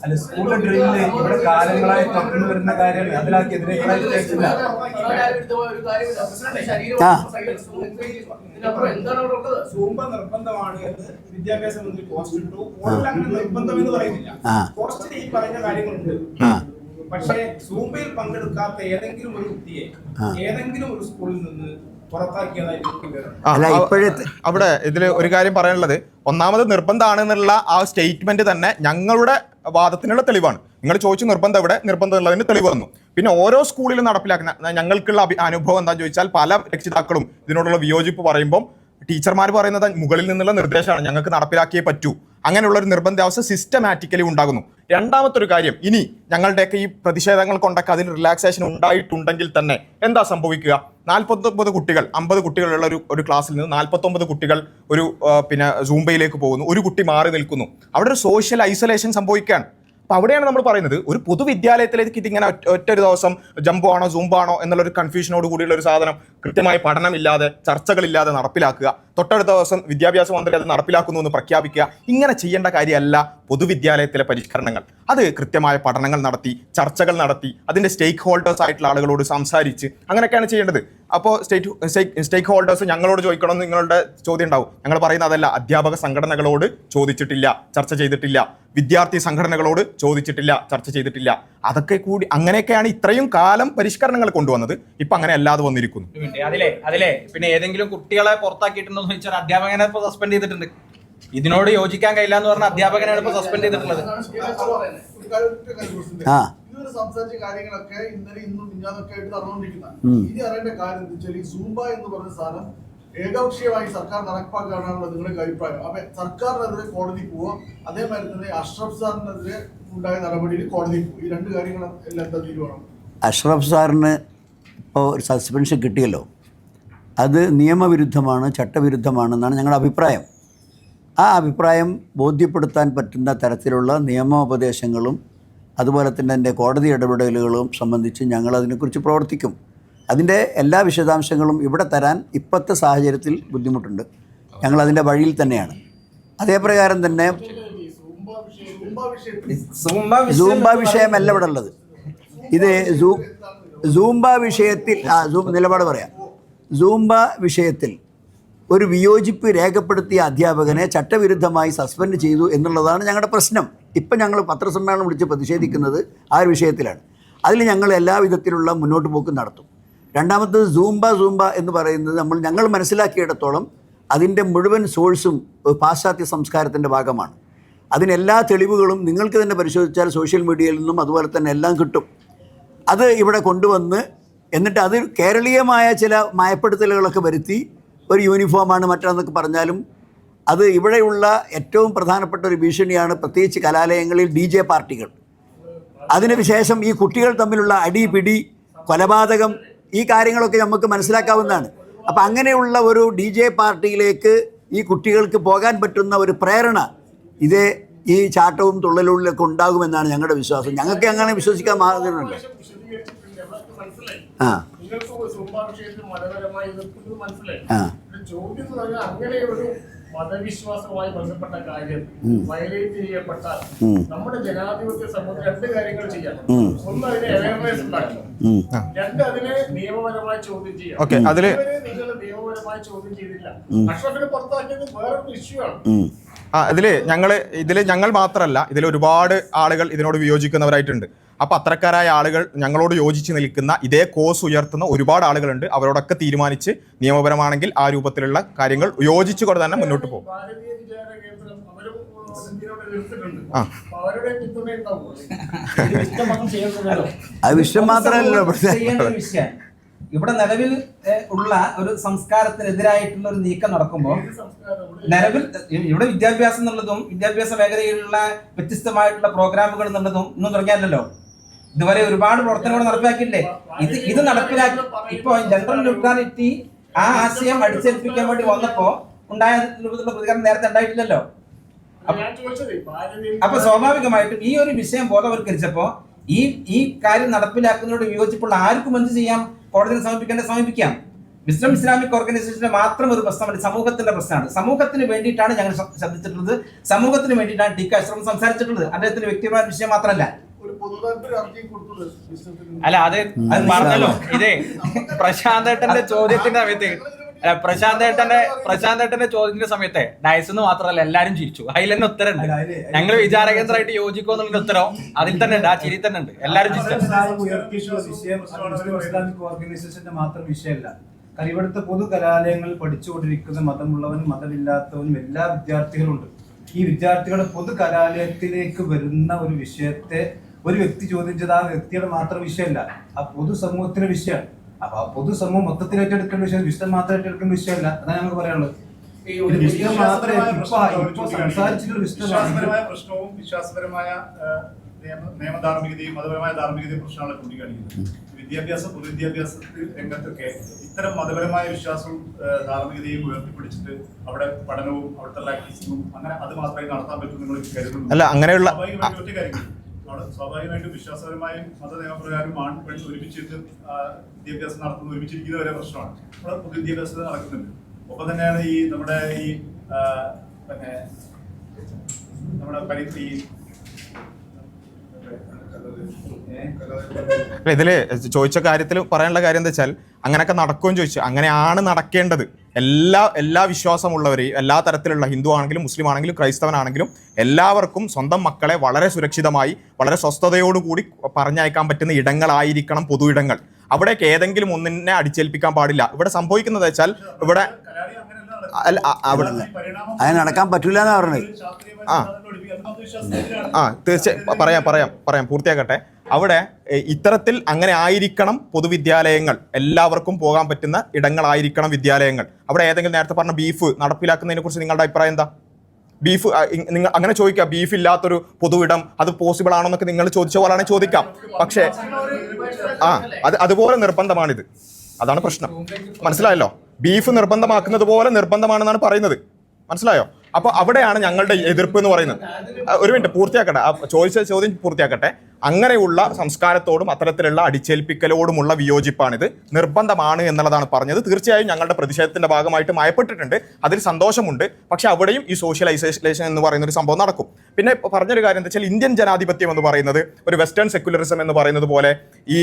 അല്ല, സ്കൂളിലെ ഡ്രില്ല് ഇവിടെ കാലങ്ങളായി തുടർന്നു വരുന്ന കാര്യമാണ്. അതിലാക്കെതിരെ സൂംബ നിർബന്ധമാണ് എന്ന് വിദ്യാഭ്യാസ മന്ത്രി പോസ്റ്റ് ഇട്ടു. പോസ്റ്റിൽ അങ്ങനെ നിർബന്ധം എന്ന് പറയുന്നില്ല. പോസ്റ്റിൽ ഈ പറഞ്ഞ കാര്യങ്ങളുണ്ട്. പക്ഷേ സൂംബയിൽ പങ്കെടുക്കാത്ത ഏതെങ്കിലും ഒരു കുട്ടിയെ ഏതെങ്കിലും ഒരു സ്കൂളിൽ നിന്ന് അവിടെ ഇതിൽ ഒരു കാര്യം പറയാനുള്ളത്, ഒന്നാമത് നിർബന്ധമാണെന്നുള്ള ആ സ്റ്റേറ്റ്മെന്റ് തന്നെ ഞങ്ങളുടെ വാദത്തിനുള്ള തെളിവാണ്. നിങ്ങൾ ചോദിച്ചു നിർബന്ധം എവിടെ, നിർബന്ധം ഉള്ളതിന് തെളിവ് വന്നു. പിന്നെ ഓരോ സ്കൂളിലും നടപ്പിലാക്കുന്ന ഞങ്ങൾക്കുള്ള അനുഭവം എന്താണെന്ന് ചോദിച്ചാൽ, പല രക്ഷിതാക്കളും ഇതിനോടുള്ള വിയോജിപ്പ് പറയുമ്പോൾ ടീച്ചർമാർ പറയുന്നത് മുകളിൽ നിന്നുള്ള നിർദ്ദേശമാണ്, ഞങ്ങൾക്ക് നടപ്പിലാക്കിയേ പറ്റൂ. അങ്ങനെയുള്ള ഒരു നിർബന്ധാവസ്ഥ സിസ്റ്റമാറ്റിക്കലി ഉണ്ടാകുന്നു. രണ്ടാമത്തെ ഒരു കാര്യം, ഇനി ഞങ്ങളുടെയൊക്കെ ഈ പ്രതിഷേധങ്ങൾ കൊണ്ടൊക്കെ അതിൽ റിലാക്സേഷൻ ഉണ്ടായിട്ടുണ്ടെങ്കിൽ തന്നെ എന്താ സംഭവിക്കുക? 49 കുട്ടികൾ 50 കുട്ടികളുള്ള ഒരു ക്ലാസ്സിൽ നിന്ന് 49 കുട്ടികൾ ഒരു സൂംബയിലേക്ക് പോകുന്നു. ഒരു കുട്ടി മാറി നിൽക്കുന്നു. അവിടെ ഒരു സോഷ്യൽ ഐസൊലേഷൻ സംഭവിക്കുകയാണ്. അപ്പൊ അവിടെയാണ് നമ്മൾ പറയുന്നത്, ഒരു പൊതുവിദ്യാലയത്തിലേക്ക് ഇതിങ്ങനെ ഒറ്റ ഒരു ദിവസം ജംബോ ആണോ സൂംബോ ആണോ എന്നുള്ളൊരു കൺഫ്യൂഷനോട് കൂടിയുള്ള ഒരു സാധനം കൃത്യമായ പഠനമില്ലാതെ ചർച്ചകളില്ലാതെ നടപ്പിലാക്കുക. തൊട്ടടുത്ത ദിവസം വിദ്യാഭ്യാസ മന്ത്രി അത് നടപ്പിലാക്കുന്നു എന്ന് പ്രഖ്യാപിക്കുക. ഇങ്ങനെ ചെയ്യേണ്ട കാര്യമല്ല പൊതുവിദ്യാലയത്തിലെ പരിഷ്കരണങ്ങൾ. അത് കൃത്യമായ പഠനങ്ങൾ നടത്തി, ചർച്ചകൾ നടത്തി, അതിൻ്റെ സ്റ്റേക്ക് ഹോൾഡേഴ്സ് ആയിട്ടുള്ള ആളുകളോട് സംസാരിച്ച് അങ്ങനെയൊക്കെയാണ് ചെയ്യേണ്ടത്. അപ്പോൾ സ്റ്റേക്ക് ഹോൾഡേഴ്സ് ഞങ്ങളോട് ചോദിക്കണമെന്ന് നിങ്ങളുടെ ചോദ്യം ഉണ്ടാവും. ഞങ്ങൾ പറയുന്നത് അതല്ല, അധ്യാപക സംഘടനകളോട് ചോദിച്ചിട്ടില്ല, ചർച്ച ചെയ്തിട്ടില്ല, വിദ്യാർത്ഥി സംഘടനകളോട് ചോദിച്ചിട്ടില്ല, ചർച്ച ചെയ്തിട്ടില്ല. അതൊക്കെ കൂടി അങ്ങനെയൊക്കെയാണ് ഇത്രയും കാലം പരിഷ്കരണങ്ങൾ കൊണ്ടുവന്നത്. ഇപ്പം അങ്ങനെ അല്ലാതെ വന്നിരിക്കുന്നു. അതിലെ പിന്നെ ഏതെങ്കിലും കുട്ടികളെ പുറത്താക്കിയിട്ടുണ്ടോ എന്ന് ചോദിച്ചാൽ അധ്യാപകനെ ഇപ്പോൾ സസ്പെൻഡ് ചെയ്തിട്ടുണ്ട്. ഇതിനോട് യോജിക്കാൻ കഴിയില്ല എന്ന് പറഞ്ഞ അധ്യാപകനാണ് ഇപ്പോൾ സസ്പെൻഡ് ചെയ്തിട്ടുള്ളത്. ഇതുവരെ സംസാരിച്ച കാര്യങ്ങളൊക്കെ ഇന്നലെ ഇന്നും മിഞ്ഞാന്നൊക്കെ ആയിട്ട് നടന്നുകൊണ്ടിരിക്കുന്നതാണ്. ഇനി അറിയേണ്ട കാര്യം എന്താ വെച്ചാൽ ഈ സൂംബ എന്ന് പറഞ്ഞ സാധനം ഏകപക്ഷീയമായി സർക്കാർ നടപ്പാക്കാനാണുള്ളത് നിങ്ങളുടെ അഭിപ്രായം. അപ്പൊ സർക്കാരിനെതിരെ കോടതി പോവുക, അതേമാതിരി തന്നെ അഷ്റഫ് സാറിനെതിരെ ഉണ്ടായ നടപടിയിൽ കോടതി പോവുക. ഈ രണ്ട് കാര്യങ്ങൾ എല്ലാം എന്താ തീരുമാനം? അഷ്റഫ് സാറിന് ഇപ്പോൾ ഒരു സസ്പെൻഷൻ കിട്ടിയല്ലോ, അത് നിയമവിരുദ്ധമാണ്, ചട്ടവിരുദ്ധമാണെന്നാണ് ഞങ്ങളുടെ അഭിപ്രായം. ആ അഭിപ്രായം ബോധ്യപ്പെടുത്താൻ പറ്റുന്ന തരത്തിലുള്ള നിയമോപദേശങ്ങളും അതുപോലെ തന്നെ എൻ്റെ കോടതി ഇടപെടലുകളും സംബന്ധിച്ച് ഞങ്ങളതിനെക്കുറിച്ച് പ്രവർത്തിക്കും. അതിൻ്റെ എല്ലാ വിശദാംശങ്ങളും ഇവിടെ തരാൻ ഇപ്പോഴത്തെ സാഹചര്യത്തിൽ ബുദ്ധിമുട്ടുണ്ട്. ഞങ്ങളതിൻ്റെ വഴിയിൽ തന്നെയാണ്. അതേപ്രകാരം തന്നെ സൂംബ വിഷയമല്ല ഇവിടെ ഉള്ളത്. ഇത് സൂംബ വിഷയത്തിൽ നിലപാട് പറയാം. സൂംബ വിഷയത്തിൽ ഒരു വിയോജിപ്പ് രേഖപ്പെടുത്തിയ അധ്യാപകനെ ചട്ടവിരുദ്ധമായി സസ്പെൻഡ് ചെയ്തു എന്നുള്ളതാണ് ഞങ്ങളുടെ പ്രശ്നം. ഇപ്പം ഞങ്ങൾ പത്രസമ്മേളനം വിളിച്ച് പ്രതിഷേധിക്കുന്നത് ആ ഒരു വിഷയത്തിലാണ്. അതിൽ ഞങ്ങൾ എല്ലാ വിധത്തിലുള്ള മുന്നോട്ട് പോക്കും നടത്തും. രണ്ടാമത്തത് സൂംബ എന്ന് പറയുന്നത് ഞങ്ങൾ മനസ്സിലാക്കിയിടത്തോളം അതിൻ്റെ മുഴുവൻ സോഴ്സും പാശ്ചാത്യ സംസ്കാരത്തിൻ്റെ ഭാഗമാണ്. അതിനെല്ലാ തെളിവുകളും നിങ്ങൾക്ക് തന്നെ പരിശോധിച്ചാൽ സോഷ്യൽ മീഡിയയിൽ നിന്നും അതുപോലെ തന്നെ എല്ലാം കിട്ടും. അത് ഇവിടെ കൊണ്ടുവന്ന് എന്നിട്ട് അത് കേരളീയമായ ചില മയപ്പെടുത്തലുകളൊക്കെ വരുത്തി ഒരു യൂണിഫോമാണ് മറ്റൊന്നൊക്കെ പറഞ്ഞാലും അത് ഇവിടെയുള്ള ഏറ്റവും പ്രധാനപ്പെട്ട ഒരു ഭീഷണിയാണ്. പ്രത്യേകിച്ച് കലാലയങ്ങളിൽ DJ പാർട്ടികൾ. അതിനുശേഷം ഈ കുട്ടികൾ തമ്മിലുള്ള അടി പിടി, കൊലപാതകം, ഈ കാര്യങ്ങളൊക്കെ നമുക്ക് മനസ്സിലാക്കാവുന്നതാണ്. അപ്പം അങ്ങനെയുള്ള ഒരു DJ പാർട്ടിയിലേക്ക് ഈ കുട്ടികൾക്ക് പോകാൻ പറ്റുന്ന ഒരു പ്രേരണ ഈ ചാട്ടവും തുള്ളലുകളിലൊക്കെ ഉണ്ടാകുമെന്നാണ് ഞങ്ങളുടെ വിശ്വാസം. ഞങ്ങൾക്ക് അങ്ങനെ വിശ്വസിക്കാൻ മാറുന്നുണ്ട്. ചോദ്യം എന്ന് പറഞ്ഞാൽ അങ്ങനെ ഒരു മതവിശ്വാസവുമായി ബന്ധപ്പെട്ട കാര്യം വയലേറ്റ് ചെയ്യപ്പെട്ടാൽ നമ്മുടെ ജനാധിപത്യ സമൂഹത്തിൽ രണ്ട് കാര്യങ്ങൾ ചെയ്യാം. ഒന്ന്, അതിനെ അവയർനെസ് ഉണ്ടാക്കണം. രണ്ട്, അതിനെ നിയമപരമായി ചോദ്യം ചെയ്യാം. നിങ്ങൾ നിയമപരമായി ചോദ്യം ചെയ്തില്ല. അഷ്റഫിനെ പുറത്താക്കിയത് വേറൊരു ഇഷ്യൂ ആണ്. ഞങ്ങൾ മാത്രമല്ല, ഇതിൽ ഒരുപാട് ആളുകൾ ഇതിനോട് വിയോജിക്കുന്നവരായിട്ടുണ്ട്. അപ്പോൾ അത്തരക്കാരായ ആളുകൾ ഞങ്ങളോട് യോജിച്ച് നിൽക്കുന്ന ഇതേ കോസ് ഉയർത്തുന്ന ഒരുപാട് ആളുകളുണ്ട്. അവരോടൊക്കെ തീരുമാനിച്ച് നിയമപരമാണെങ്കിൽ ആ രൂപത്തിലുള്ള കാര്യങ്ങൾ യോജിച്ചുകൊണ്ട് തന്നെ മുന്നോട്ട് പോകും. അത് വിഷയം മാത്രമല്ലല്ലോ ഇവിടെ നിലവിൽ ഉള്ള ഒരു സംസ്കാരത്തിനെതിരായിട്ടുള്ള ഒരു നീക്കം നടക്കുമ്പോൾ നിലവിൽ ഇവിടെ വിദ്യാഭ്യാസം എന്നുള്ളതും വിദ്യാഭ്യാസ മേഖലയിലുള്ള വ്യത്യസ്തമായിട്ടുള്ള പ്രോഗ്രാമുകൾ എന്നുള്ളതും ഒന്നും തുടങ്ങിയല്ലോ. ഇതുവരെ ഒരുപാട് പ്രവർത്തനങ്ങൾ നടപ്പിലാക്കിയില്ലേ? ഇത് നടപ്പിലാക്കി ഇപ്പൊ ജനറൽ ന്യൂട്രാലിറ്റി ആ ആശയം അടിച്ചേൽപ്പിക്കാൻ വേണ്ടി വന്നപ്പോ ഉണ്ടായ രൂപത്തിലുള്ള പ്രതികരണം നേരത്തെ ഉണ്ടായിട്ടില്ലല്ലോ. അപ്പൊ സ്വാഭാവികമായിട്ടും ഈ ഒരു വിഷയം ബോധവൽക്കരിച്ചപ്പോ ഈ കാര്യം നടപ്പിലാക്കുന്നതിനോട് വിയോജിപ്പുള്ള ആർക്കും എന്ത് ചെയ്യാം? കോടതിയിൽ സമീപിക്കാം. വിസ്ഡം ഇസ്ലാമിക് ഓർഗനൈസേഷന്റെ മാത്രം ഒരു പ്രശ്നമല്ല, സമൂഹത്തിന്റെ പ്രശ്നമാണ്. സമൂഹത്തിന് വേണ്ടിയിട്ടാണ് ഞങ്ങൾ ശ്രദ്ധിച്ചിട്ടുള്ളത്. സമൂഹത്തിന് വേണ്ടിയിട്ടാണ് ടി കെ അഷ്റഫ് സംസാരിച്ചിട്ടുള്ളത്. അദ്ദേഹത്തിന്റെ വ്യക്തിപരമായ വിഷയം മാത്രമല്ല. അല്ല, അത് പറഞ്ഞല്ലോ. ഇതേ പ്രശാന്തേട്ടന്റെ ചോദ്യത്തിന്റെ സമയത്ത് പ്രശാന്തേട്ടന്റെ ചോദ്യത്തിന്റെ സമയത്തെ ഡയസ് മാത്രമല്ല എല്ലാരും ചിരിച്ചു. അതിൽ തന്നെ ഉത്തരമുണ്ട്. ഞങ്ങൾ വിചാരകേന്ദ്രമായിട്ട് യോജിക്കുമെന്നുള്ള ഉത്തരം അതിൽ തന്നെ ഉണ്ട്. ആ ചിരി തന്നെ ഉണ്ട്. എല്ലാരും ഓർഗനൈസേഷന്റെ മാത്രം വിഷയമല്ല. കാരണം ഇവിടുത്തെ പൊതു കലാലയങ്ങളിൽ പഠിച്ചുകൊണ്ടിരിക്കുന്ന മതമുള്ളവനും മതമില്ലാത്തവനും എല്ലാ വിദ്യാർത്ഥികളുണ്ട്. ഈ വിദ്യാർത്ഥികളുടെ പൊതു കലാലയത്തിലേക്ക് വരുന്ന ഒരു വിഷയത്തെ ഒരു വ്യക്തി ചോദ്യം ചെയ്ത ആ വ്യക്തിയുടെ മാത്രം വിഷയമല്ല, ആ പൊതുസമൂഹത്തിന്റെ വിഷയമാണ്. അപ്പൊ ആ പൊതുസമൂഹം മൊത്തത്തിൽ ഏറ്റെടുക്കേണ്ട വിഷയം വിശദം മാത്രം ഏറ്റെടുക്കേണ്ട വിഷയമല്ല. അതാണ് ഞങ്ങൾക്ക് പറയാനുള്ളത്. വിശ്വാസപരമായ പ്രശ്നവും വിശ്വാസപരമായ നിയമധാർമ്മികതയും മതപരമായ ധാർമ്മികതയും പ്രശ്നങ്ങളെ ചൂണ്ടിക്കാണിക്കുന്നത്. പൊതുവിദ്യാഭ്യാസ രംഗത്തൊക്കെ ഇത്തരം മതപരമായ വിശ്വാസവും ധാർമ്മികതയും ഉയർത്തിപ്പിടിച്ചിട്ട് അവിടെ പഠനവും അവിടുത്തെ പ്രാക്ടീസിങ്ങും അങ്ങനെ അത് മാത്രമേ നടത്താൻ പറ്റൂ നിങ്ങൾ കരുതുന്നു? അല്ല, അങ്ങനെയുള്ള ഒറ്റ കാര്യങ്ങൾ അവിടെ സ്വാഭാവികമായിട്ടും വിശ്വാസപരമായും മത നിയമപ്രകാരം ആൺ പെൺ ഒരുമിച്ചിട്ട് വിദ്യാഭ്യാസം നടത്തുന്ന ഒരുമിച്ചിരിക്കുന്ന വരെ പ്രശ്നമാണ്. അവിടെ പൊതുവിദ്യാഭ്യാസത നടക്കുന്നുണ്ട്. ഒപ്പം തന്നെയാണ് ഈ നമ്മുടെ ഇതില് ചോദിച്ച കാര്യത്തിൽ പറയാനുള്ള കാര്യം എന്താ വെച്ചാൽ അങ്ങനെയൊക്കെ നടക്കുമെന്ന് ചോദിച്ചു. അങ്ങനെയാണ് നടക്കേണ്ടത്. എല്ലാ വിശ്വാസമുള്ളവരെയും എല്ലാ തരത്തിലുള്ള ഹിന്ദു ആണെങ്കിലും മുസ്ലിം ആണെങ്കിലും ക്രൈസ്തവനാണെങ്കിലും എല്ലാവർക്കും സ്വന്തം മക്കളെ വളരെ സുരക്ഷിതമായി വളരെ സ്വസ്ഥതയോടുകൂടി പറഞ്ഞയക്കാൻ പറ്റുന്ന ഇടങ്ങളായിരിക്കണം പൊതു ഇടങ്ങൾ. അവിടേക്ക് ഏതെങ്കിലും ഒന്നിനെ അടിച്ചേൽപ്പിക്കാൻ പാടില്ല. ഇവിടെ സംഭവിക്കുന്നത് വെച്ചാൽ ഇവിടെ അല്ല അവിടെ അത് നടക്കാൻ പറ്റില്ല എന്നാണ് പറഞ്ഞത്. തീർച്ചയായും പറയാം പൂർത്തിയാക്കട്ടെ. അവിടെ ഇത്തരത്തിൽ അങ്ങനെ ആയിരിക്കണം പൊതുവിദ്യാലയങ്ങൾ, എല്ലാവർക്കും പോകാൻ പറ്റുന്ന ഇടങ്ങളായിരിക്കണം വിദ്യാലയങ്ങൾ. അവിടെ ഏതെങ്കിലും നേരത്തെ പറഞ്ഞ ബീഫ് നടപ്പിലാക്കുന്നതിനെ കുറിച്ച് നിങ്ങളുടെ അഭിപ്രായം എന്താ? ബീഫ് നിങ്ങൾ അങ്ങനെ ചോദിക്കാം, ബീഫ് ഇല്ലാത്തൊരു പൊതു ഇടം അത് പോസിബിൾ ആണോ എന്നൊക്കെ നിങ്ങൾ ചോദിച്ച പോലെയാണെങ്കിൽ ചോദിക്കാം. പക്ഷേ അതുപോലെ നിർബന്ധമാണിത്. അതാണ് പ്രശ്നം. മനസ്സിലായല്ലോ? ബീഫ് നിർബന്ധമാക്കുന്നത് പോലെ നിർബന്ധമാണെന്നാണ് പറയുന്നത്. മനസ്സിലായോ? അപ്പോൾ അവിടെയാണ് ഞങ്ങളുടെ എതിർപ്പ് എന്ന് പറയുന്നത്. ഒരു മിനിറ്റ് പൂർത്തിയാക്കട്ടെ, ചോദിച്ച ചോദ്യം പൂർത്തിയാക്കട്ടെ. അങ്ങനെയുള്ള സംസ്കാരത്തോടും അത്തരത്തിലുള്ള അടിച്ചേൽപ്പിക്കലോടുമുള്ള വിയോജിപ്പാണിത്. നിർബന്ധമാണ് എന്നുള്ളതാണ് പറഞ്ഞത്. തീർച്ചയായും ഞങ്ങളുടെ പ്രതിഷേധത്തിന്റെ ഭാഗമായിട്ട് മയപ്പെട്ടിട്ടുണ്ട്, അതിൽ സന്തോഷമുണ്ട്. പക്ഷെ അവിടെയും ഈ സോഷ്യൽ ഐസൊലേഷൻ എന്ന് പറയുന്ന ഒരു സംഭവം നടക്കും. പിന്നെ പറഞ്ഞൊരു കാര്യം എന്താ വെച്ചാൽ ഇന്ത്യൻ ജനാധിപത്യം എന്ന് പറയുന്നത് ഒരു വെസ്റ്റേൺ സെക്യുലറിസം എന്ന് പറയുന്നത് പോലെ ഈ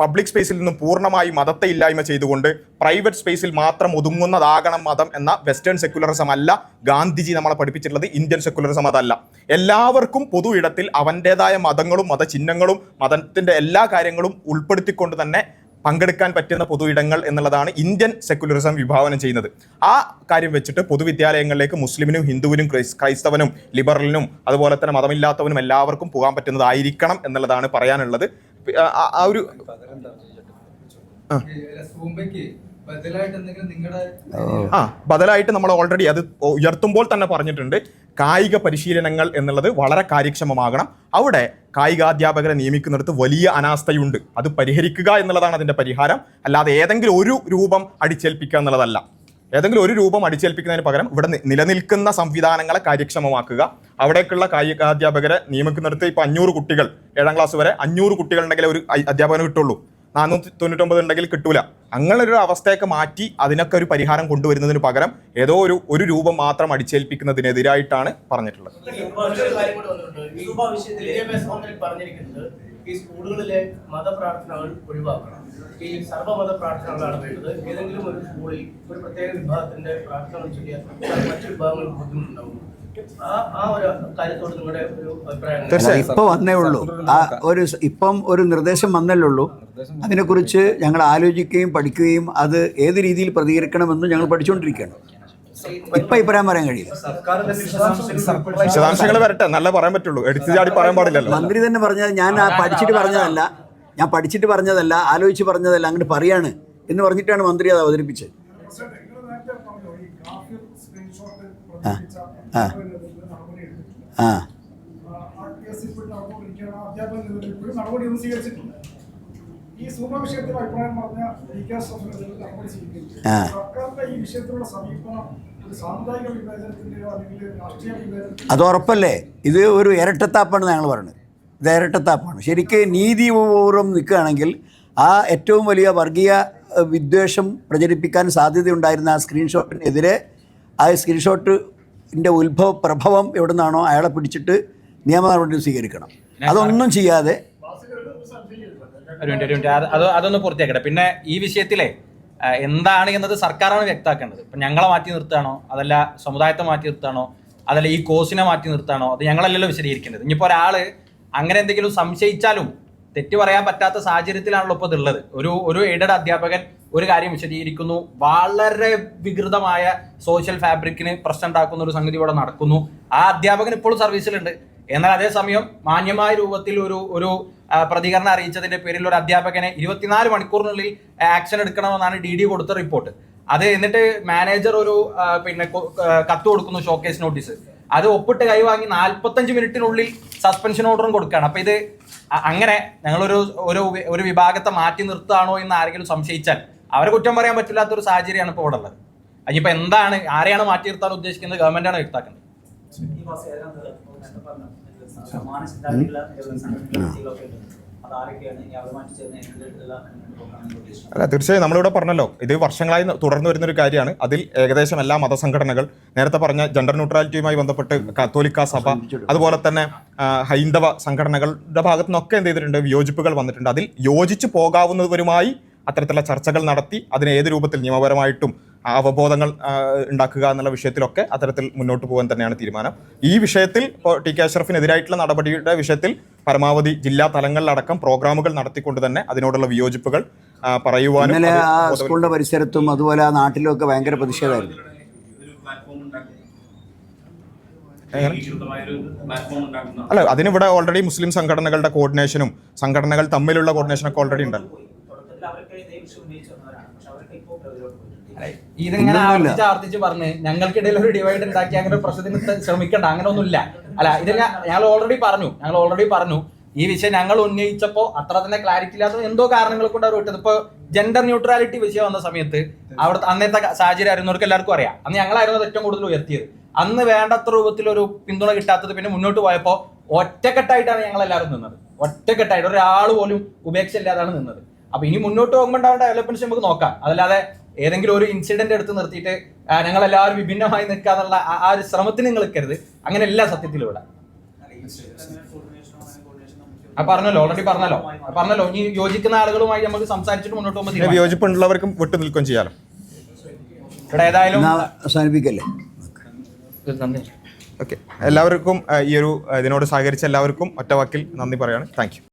പബ്ലിക് സ്പേസിൽ നിന്നും പൂർണ്ണമായി മതത്തെ ഇല്ലായ്മ ചെയ്തുകൊണ്ട് പ്രൈവറ്റ് സ്പേസിൽ മാത്രം ഒതുങ്ങുന്നതാകണം മതം എന്ന വെസ്റ്റേൺ സെക്യുലറിസം അല്ല ഗാന്ധിജി നമ്മളെ പഠിപ്പിച്ചിട്ടുള്ളത്. ഇന്ത്യൻ സെക്യുലറിസം അതല്ല. എല്ലാവർക്കും പൊതു ഇടത്തിൽ അവൻ്റെതായ മതങ്ങളും മതചിഹ്നങ്ങളും മതത്തിന്റെ എല്ലാ കാര്യങ്ങളും ഉൾപ്പെടുത്തിക്കൊണ്ട് തന്നെ പങ്കെടുക്കാൻ പറ്റുന്ന പൊതു ഇടങ്ങൾ എന്നുള്ളതാണ് ഇന്ത്യൻ സെക്യുലറിസം വിഭാവനം ചെയ്യുന്നത്. ആ കാര്യം വെച്ചിട്ട് പൊതുവിദ്യാലയങ്ങളിലേക്ക് മുസ്ലിമിനും ഹിന്ദുവിനും ക്രൈസ്തവനും ലിബറലിനും അതുപോലെ തന്നെ മതമില്ലാത്തവനും എല്ലാവർക്കും പോകാൻ പറ്റുന്നതായിരിക്കണം എന്നുള്ളതാണ് പറയാനുള്ളത്. ആ ഒരു ബദലായിട്ട് നമ്മൾ ഓൾറെഡി അത് ഉയർത്തുമ്പോൾ തന്നെ പറഞ്ഞിട്ടുണ്ട്. കായിക പരിശീലനങ്ങൾ എന്നുള്ളത് വളരെ കാര്യക്ഷമമാകണം. അവിടെ കായികാധ്യാപകരെ നിയമിക്കുന്നിടത്ത് വലിയ അനാസ്ഥയുണ്ട്. അത് പരിഹരിക്കുക എന്നുള്ളതാണ് അതിൻ്റെ പരിഹാരം. അല്ലാതെ ഏതെങ്കിലും ഒരു രൂപം അടിച്ചേൽപ്പിക്കുക എന്നുള്ളതല്ല. ഏതെങ്കിലും ഒരു രൂപം അടിച്ചേൽപ്പിക്കുന്നതിന് പകരം ഇവിടെ നിലനിൽക്കുന്ന സംവിധാനങ്ങളെ കാര്യക്ഷമമാക്കുക. അവിടേക്കുള്ള കായികാധ്യാപകരെ നിയമിക്കുന്നിടത്ത് ഇപ്പോൾ 500 കുട്ടികൾ 7ാം ക്ലാസ് വരെ 500 കുട്ടികൾ ഉണ്ടെങ്കിൽ ഒരു അധ്യാപകന് കിട്ടുള്ളൂ. 499 ഉണ്ടെങ്കിൽ കിട്ടൂല. അങ്ങനൊരു അവസ്ഥയൊക്കെ മാറ്റി അതിനൊക്കെ ഒരു പരിഹാരം കൊണ്ടുവരുന്നതിന് പകരം ഏതോ ഒരു രൂപം മാത്രം അടിച്ചേൽപ്പിക്കുന്നതിനെതിരായിട്ടാണ് പറഞ്ഞിട്ടുള്ളത്. ഈ സ്കൂളുകളിലെ മതപ്രാർത്ഥനകൾ ഒഴിവാക്കണം. ഈ സർവ്വമത പ്രാർത്ഥനകളാണ് വേണ്ടത്. ഏതെങ്കിലും ഒരു സ്കൂളിൽ ഒരു പ്രത്യേക വിഭാഗത്തിന്റെ പ്രാർത്ഥനകൾ ചൊല്ലിയാൽ മറ്റു വിഭാഗങ്ങൾക്ക് ബുദ്ധിമുട്ടുണ്ടാവും. ഇപ്പം വന്നേ ഉള്ളൂ. ഇപ്പം ഒരു നിർദ്ദേശം വന്നല്ലേ ഉള്ളൂ. അതിനെക്കുറിച്ച് ഞങ്ങൾ ആലോചിക്കുകയും പഠിക്കുകയും അത് ഏത് രീതിയിൽ പ്രതികരിക്കണമെന്ന് ഞങ്ങൾ പഠിച്ചുകൊണ്ടിരിക്കുകയാണ്. ഇപ്പം അഭിപ്രായം പറയാൻ കഴിയില്ല. വിശദാംശങ്ങൾ വരട്ടെ, നല്ല പറയാൻ പറ്റുള്ളൂ. എടുത്തു ചാടി പറയാൻ പാടില്ലല്ലോ. മന്ത്രി തന്നെ പറഞ്ഞത് ഞാൻ പഠിച്ചിട്ട് പറഞ്ഞതല്ല ആലോചിച്ച് പറഞ്ഞതല്ല അങ്ങോട്ട് പറയാണ് എന്ന് പറഞ്ഞിട്ടാണ് മന്ത്രി അത് അവതരിപ്പിച്ചത്. ഈ സൂമ വിഷയത്തിൽ അഭിപ്രായം പറഞ്ഞ നടപടി സ്വീകരിക്കും. സർക്കാരിന്റെ ഈ വിഷയത്തിലുള്ള സമീപനം ഒരു സാമുദായിക വിവേചനത്തിന്റെയോ അല്ലെങ്കിൽ രാഷ്ട്രീയ വിവേചനത്തിന്റെയോ അത് ഉറപ്പല്ലേ? ഇത് ഒരു ഇരട്ടത്താപ്പാണ് ഞങ്ങൾ പറയുന്നത്. ഇത് ഇരട്ടത്താപ്പാണ്. ശരിക്ക് നീതിപൂർവ്വം നിൽക്കുകയാണെങ്കിൽ ആ ഏറ്റവും വലിയ വർഗീയ വിദ്വേഷം പ്രചരിപ്പിക്കാൻ സാധ്യതയുണ്ടായിരുന്ന ആ സ്ക്രീൻഷോട്ടിനെതിരെ ആ സ്ക്രീൻഷോട്ടിൻ്റെ പ്രഭവം എവിടെ നിന്നാണോ അയാളെ പിടിച്ചിട്ട് നിയമ നടപടി സ്വീകരിക്കണം. അതൊന്നും ചെയ്യാതെ അതൊന്ന് പൂർത്തിയാക്കട്ടെ. പിന്നെ ഈ വിഷയത്തിലെ എന്താണ് എന്നത് സർക്കാരാണ് വ്യക്തമാക്കേണ്ടത്. ഇപ്പം ഞങ്ങളെ മാറ്റി നിർത്തുകയാണോ, അതല്ല സമുദായത്തെ മാറ്റി നിർത്തുകയാണോ, അതല്ല ഈ കോഴ്സിനെ മാറ്റി നിർത്തുകയാണോ, അത് ഞങ്ങളല്ലല്ലോ വിശദീകരിക്കേണ്ടത്. ഇനിയിപ്പോൾ ഒരാൾ അങ്ങനെ എന്തെങ്കിലും സംശയിച്ചാലും തെറ്റ് പറയാൻ പറ്റാത്ത സാഹചര്യത്തിലാണല്ലോ ഇപ്പോൾ ഇതുള്ളത്. ഒരു എയ്ഡഡ് അധ്യാപകൻ ഒരു കാര്യം വിശദീകരിക്കുന്നു, വളരെ വികൃതമായ സോഷ്യൽ ഫാബ്രിക്കിന് പ്രശ്നം ഉണ്ടാക്കുന്ന ഒരു സംഗതി ഇവിടെ നടക്കുന്നു. ആ അധ്യാപകൻ ഇപ്പോഴും സർവീസിലുണ്ട്. എന്നാൽ അതേസമയം മാന്യമായ രൂപത്തിൽ ഒരു പ്രതികരണം അറിയിച്ചതിന്റെ പേരിൽ ഒരു അധ്യാപകനെ 24 മണിക്കൂറിനുള്ളിൽ ആക്ഷൻ എടുക്കണമെന്നാണ് DD കൊടുത്ത റിപ്പോർട്ട്. അത് എന്നിട്ട് മാനേജർ ഒരു കത്ത് കൊടുക്കുന്നു, ഷോക്കേസ് നോട്ടീസ്. അത് ഒപ്പിട്ട് കൈവാങ്ങി 45 മിനിറ്റിനുള്ളിൽ സസ്പെൻഷൻ ഓർഡറും കൊടുക്കുകയാണ്. അപ്പൊ ഇത് അങ്ങനെ ഞങ്ങളൊരു വിഭാഗത്തെ മാറ്റി നിർത്തുകയാണോ എന്ന് ആരെങ്കിലും സംശയിച്ചാൽ അവരെ കുറ്റം പറയാൻ പറ്റില്ലാത്തൊരു സാഹചര്യമാണ് ഇപ്പോൾ ഇവിടെ ഉള്ളത്. അതിനിപ്പോൾ എന്താണ്, ആരെയാണ് മാറ്റി നിർത്താൻ ഉദ്ദേശിക്കുന്നത്, ഗവൺമെന്റാണ് വ്യക്തമാക്കുന്നത്. അല്ല, തീർച്ചയായും നമ്മളിവിടെ പറഞ്ഞല്ലോ, ഇത് വർഷങ്ങളായി തുടർന്നു വരുന്നൊരു കാര്യമാണ്. അതിൽ ഏകദേശം എല്ലാ മതസംഘടനകൾ, നേരത്തെ പറഞ്ഞ ജെൻഡർ ന്യൂട്രാലിറ്റിയുമായി ബന്ധപ്പെട്ട് കത്തോലിക്ക സഭ, അതുപോലെ തന്നെ ഹൈന്ദവ സംഘടനകളുടെ ഭാഗത്തു നിന്നൊക്കെ എന്ത് ചെയ്തിട്ടുണ്ട്, വിയോജിപ്പുകൾ വന്നിട്ടുണ്ട്. അതിൽ യോജിച്ചു പോകാവുന്നവരുമായി അത്തരത്തിലുള്ള ചർച്ചകൾ നടത്തി അതിന് ഏത് രൂപത്തിൽ നിയമപരമായിട്ടും അവബോധങ്ങൾ ഉണ്ടാക്കുക എന്നുള്ള വിഷയത്തിലൊക്കെ അത്തരത്തിൽ മുന്നോട്ട് പോകാൻ തന്നെയാണ് തീരുമാനം. ഈ വിഷയത്തിൽ ഇപ്പോൾ ടി കെ അഷ്റഫിനെതിരായിട്ടുള്ള നടപടിയുടെ വിഷയത്തിൽ പരമാവധി ജില്ലാ തലങ്ങളിലടക്കം പ്രോഗ്രാമുകൾ നടത്തിക്കൊണ്ട് തന്നെ അതിനോടുള്ള വിയോജിപ്പുകൾ പറയുവാനും. ഇന്നലെ ആ സ്കൂളിന്റെ പരിസരത്തും അതുപോലെ ആ നാട്ടിലും ഒക്കെ ഭയങ്കര പ്രതിഷേധമായിരുന്നു. അല്ല, അതിനിവിടെ ഓൾറെഡി മുസ്ലിം സംഘടനകളുടെ കോർഡിനേഷനും സംഘടനകൾ തമ്മിലുള്ള കോർഡിനേഷനൊക്കെ ഓൾറെഡി ഉണ്ടല്ലോ. ഇതിങ്ങനെ ആവർത്തിച്ച് പറഞ്ഞ് ഞങ്ങൾക്കിടയിൽ ഒരു ഡിവൈഡ് ഉണ്ടാക്കി അങ്ങനെ പ്രശ്നത്തിന് ശ്രമിക്കണ്ട, അങ്ങനെ ഒന്നുമില്ല. അല്ല, ഇത് ഞങ്ങൾ ഓൾറെഡി പറഞ്ഞു ഈ വിഷയം ഞങ്ങൾ ഉന്നയിച്ചപ്പോൾ അത്ര തന്നെ ക്ലാരിറ്റി ഇല്ലാത്ത എന്തോ കാരണങ്ങൾ കൊണ്ട് അവർ വിട്ടത്. ഇപ്പൊ ജെൻഡർ ന്യൂട്രാലിറ്റി വിഷയം വന്ന സമയത്ത് അവിടുത്തെ അന്നത്തെ സാഹചര്യം അറിയുന്നവർക്ക് എല്ലാവർക്കും അറിയാം. അന്ന് ഞങ്ങളായിരുന്നു അത് ഏറ്റവും കൂടുതൽ ഉയർത്തിയത്. അന്ന് വേണ്ടത്ര രൂപത്തിലൊരു പിന്തുണ കിട്ടാത്തത് പിന്നെ മുന്നോട്ട് പോയപ്പോൾ ഒറ്റക്കെട്ടായിട്ടാണ് ഞങ്ങൾ എല്ലാവരും നിന്നത്. ഒറ്റക്കെട്ടായിട്ട് ഒരാൾ പോലും ഉപേക്ഷ ഇല്ലാതാണ് നിന്നത്. അപ്പൊ ഇനി മുന്നോട്ട് പോകുമ്പോൾ ഉണ്ടാവേണ്ട ഡെവലപ്മെന്റ്സ് നമുക്ക് നോക്കാം. അതല്ലാതെ ഏതെങ്കിലും ഒരു ഇൻസിഡന്റ് എടുത്ത് നിർത്തിയിട്ട് ഞങ്ങൾ എല്ലാവരും വിഭിന്നമായി നിൽക്കാന്നുള്ള ആ ഒരു ശ്രമത്തിന് നിങ്ങൾ നിൽക്കരുത്. അങ്ങനെ എല്ലാ സത്യത്തിലും ഇവിടെ ഓൾറെഡി പറഞ്ഞല്ലോ ഇനി യോജിക്കുന്ന ആളുകളുമായി നമുക്ക് സംസാരിച്ചിട്ട് മുന്നോട്ട് പോകുമ്പോൾ വിയോജിപ്പുള്ളവർക്കും വിട്ടു നിൽക്കുകയും ചെയ്യാലോ. ഇവിടെ ഏതായാലും അവസാനിപ്പിക്കല്ലേ. ഓക്കെ, എല്ലാവർക്കും ഈ ഒരു ഇതിനോട് സഹകരിച്ച എല്ലാവർക്കും ഒറ്റ വാക്കിൽ നന്ദി പറയാണ്. Thank you.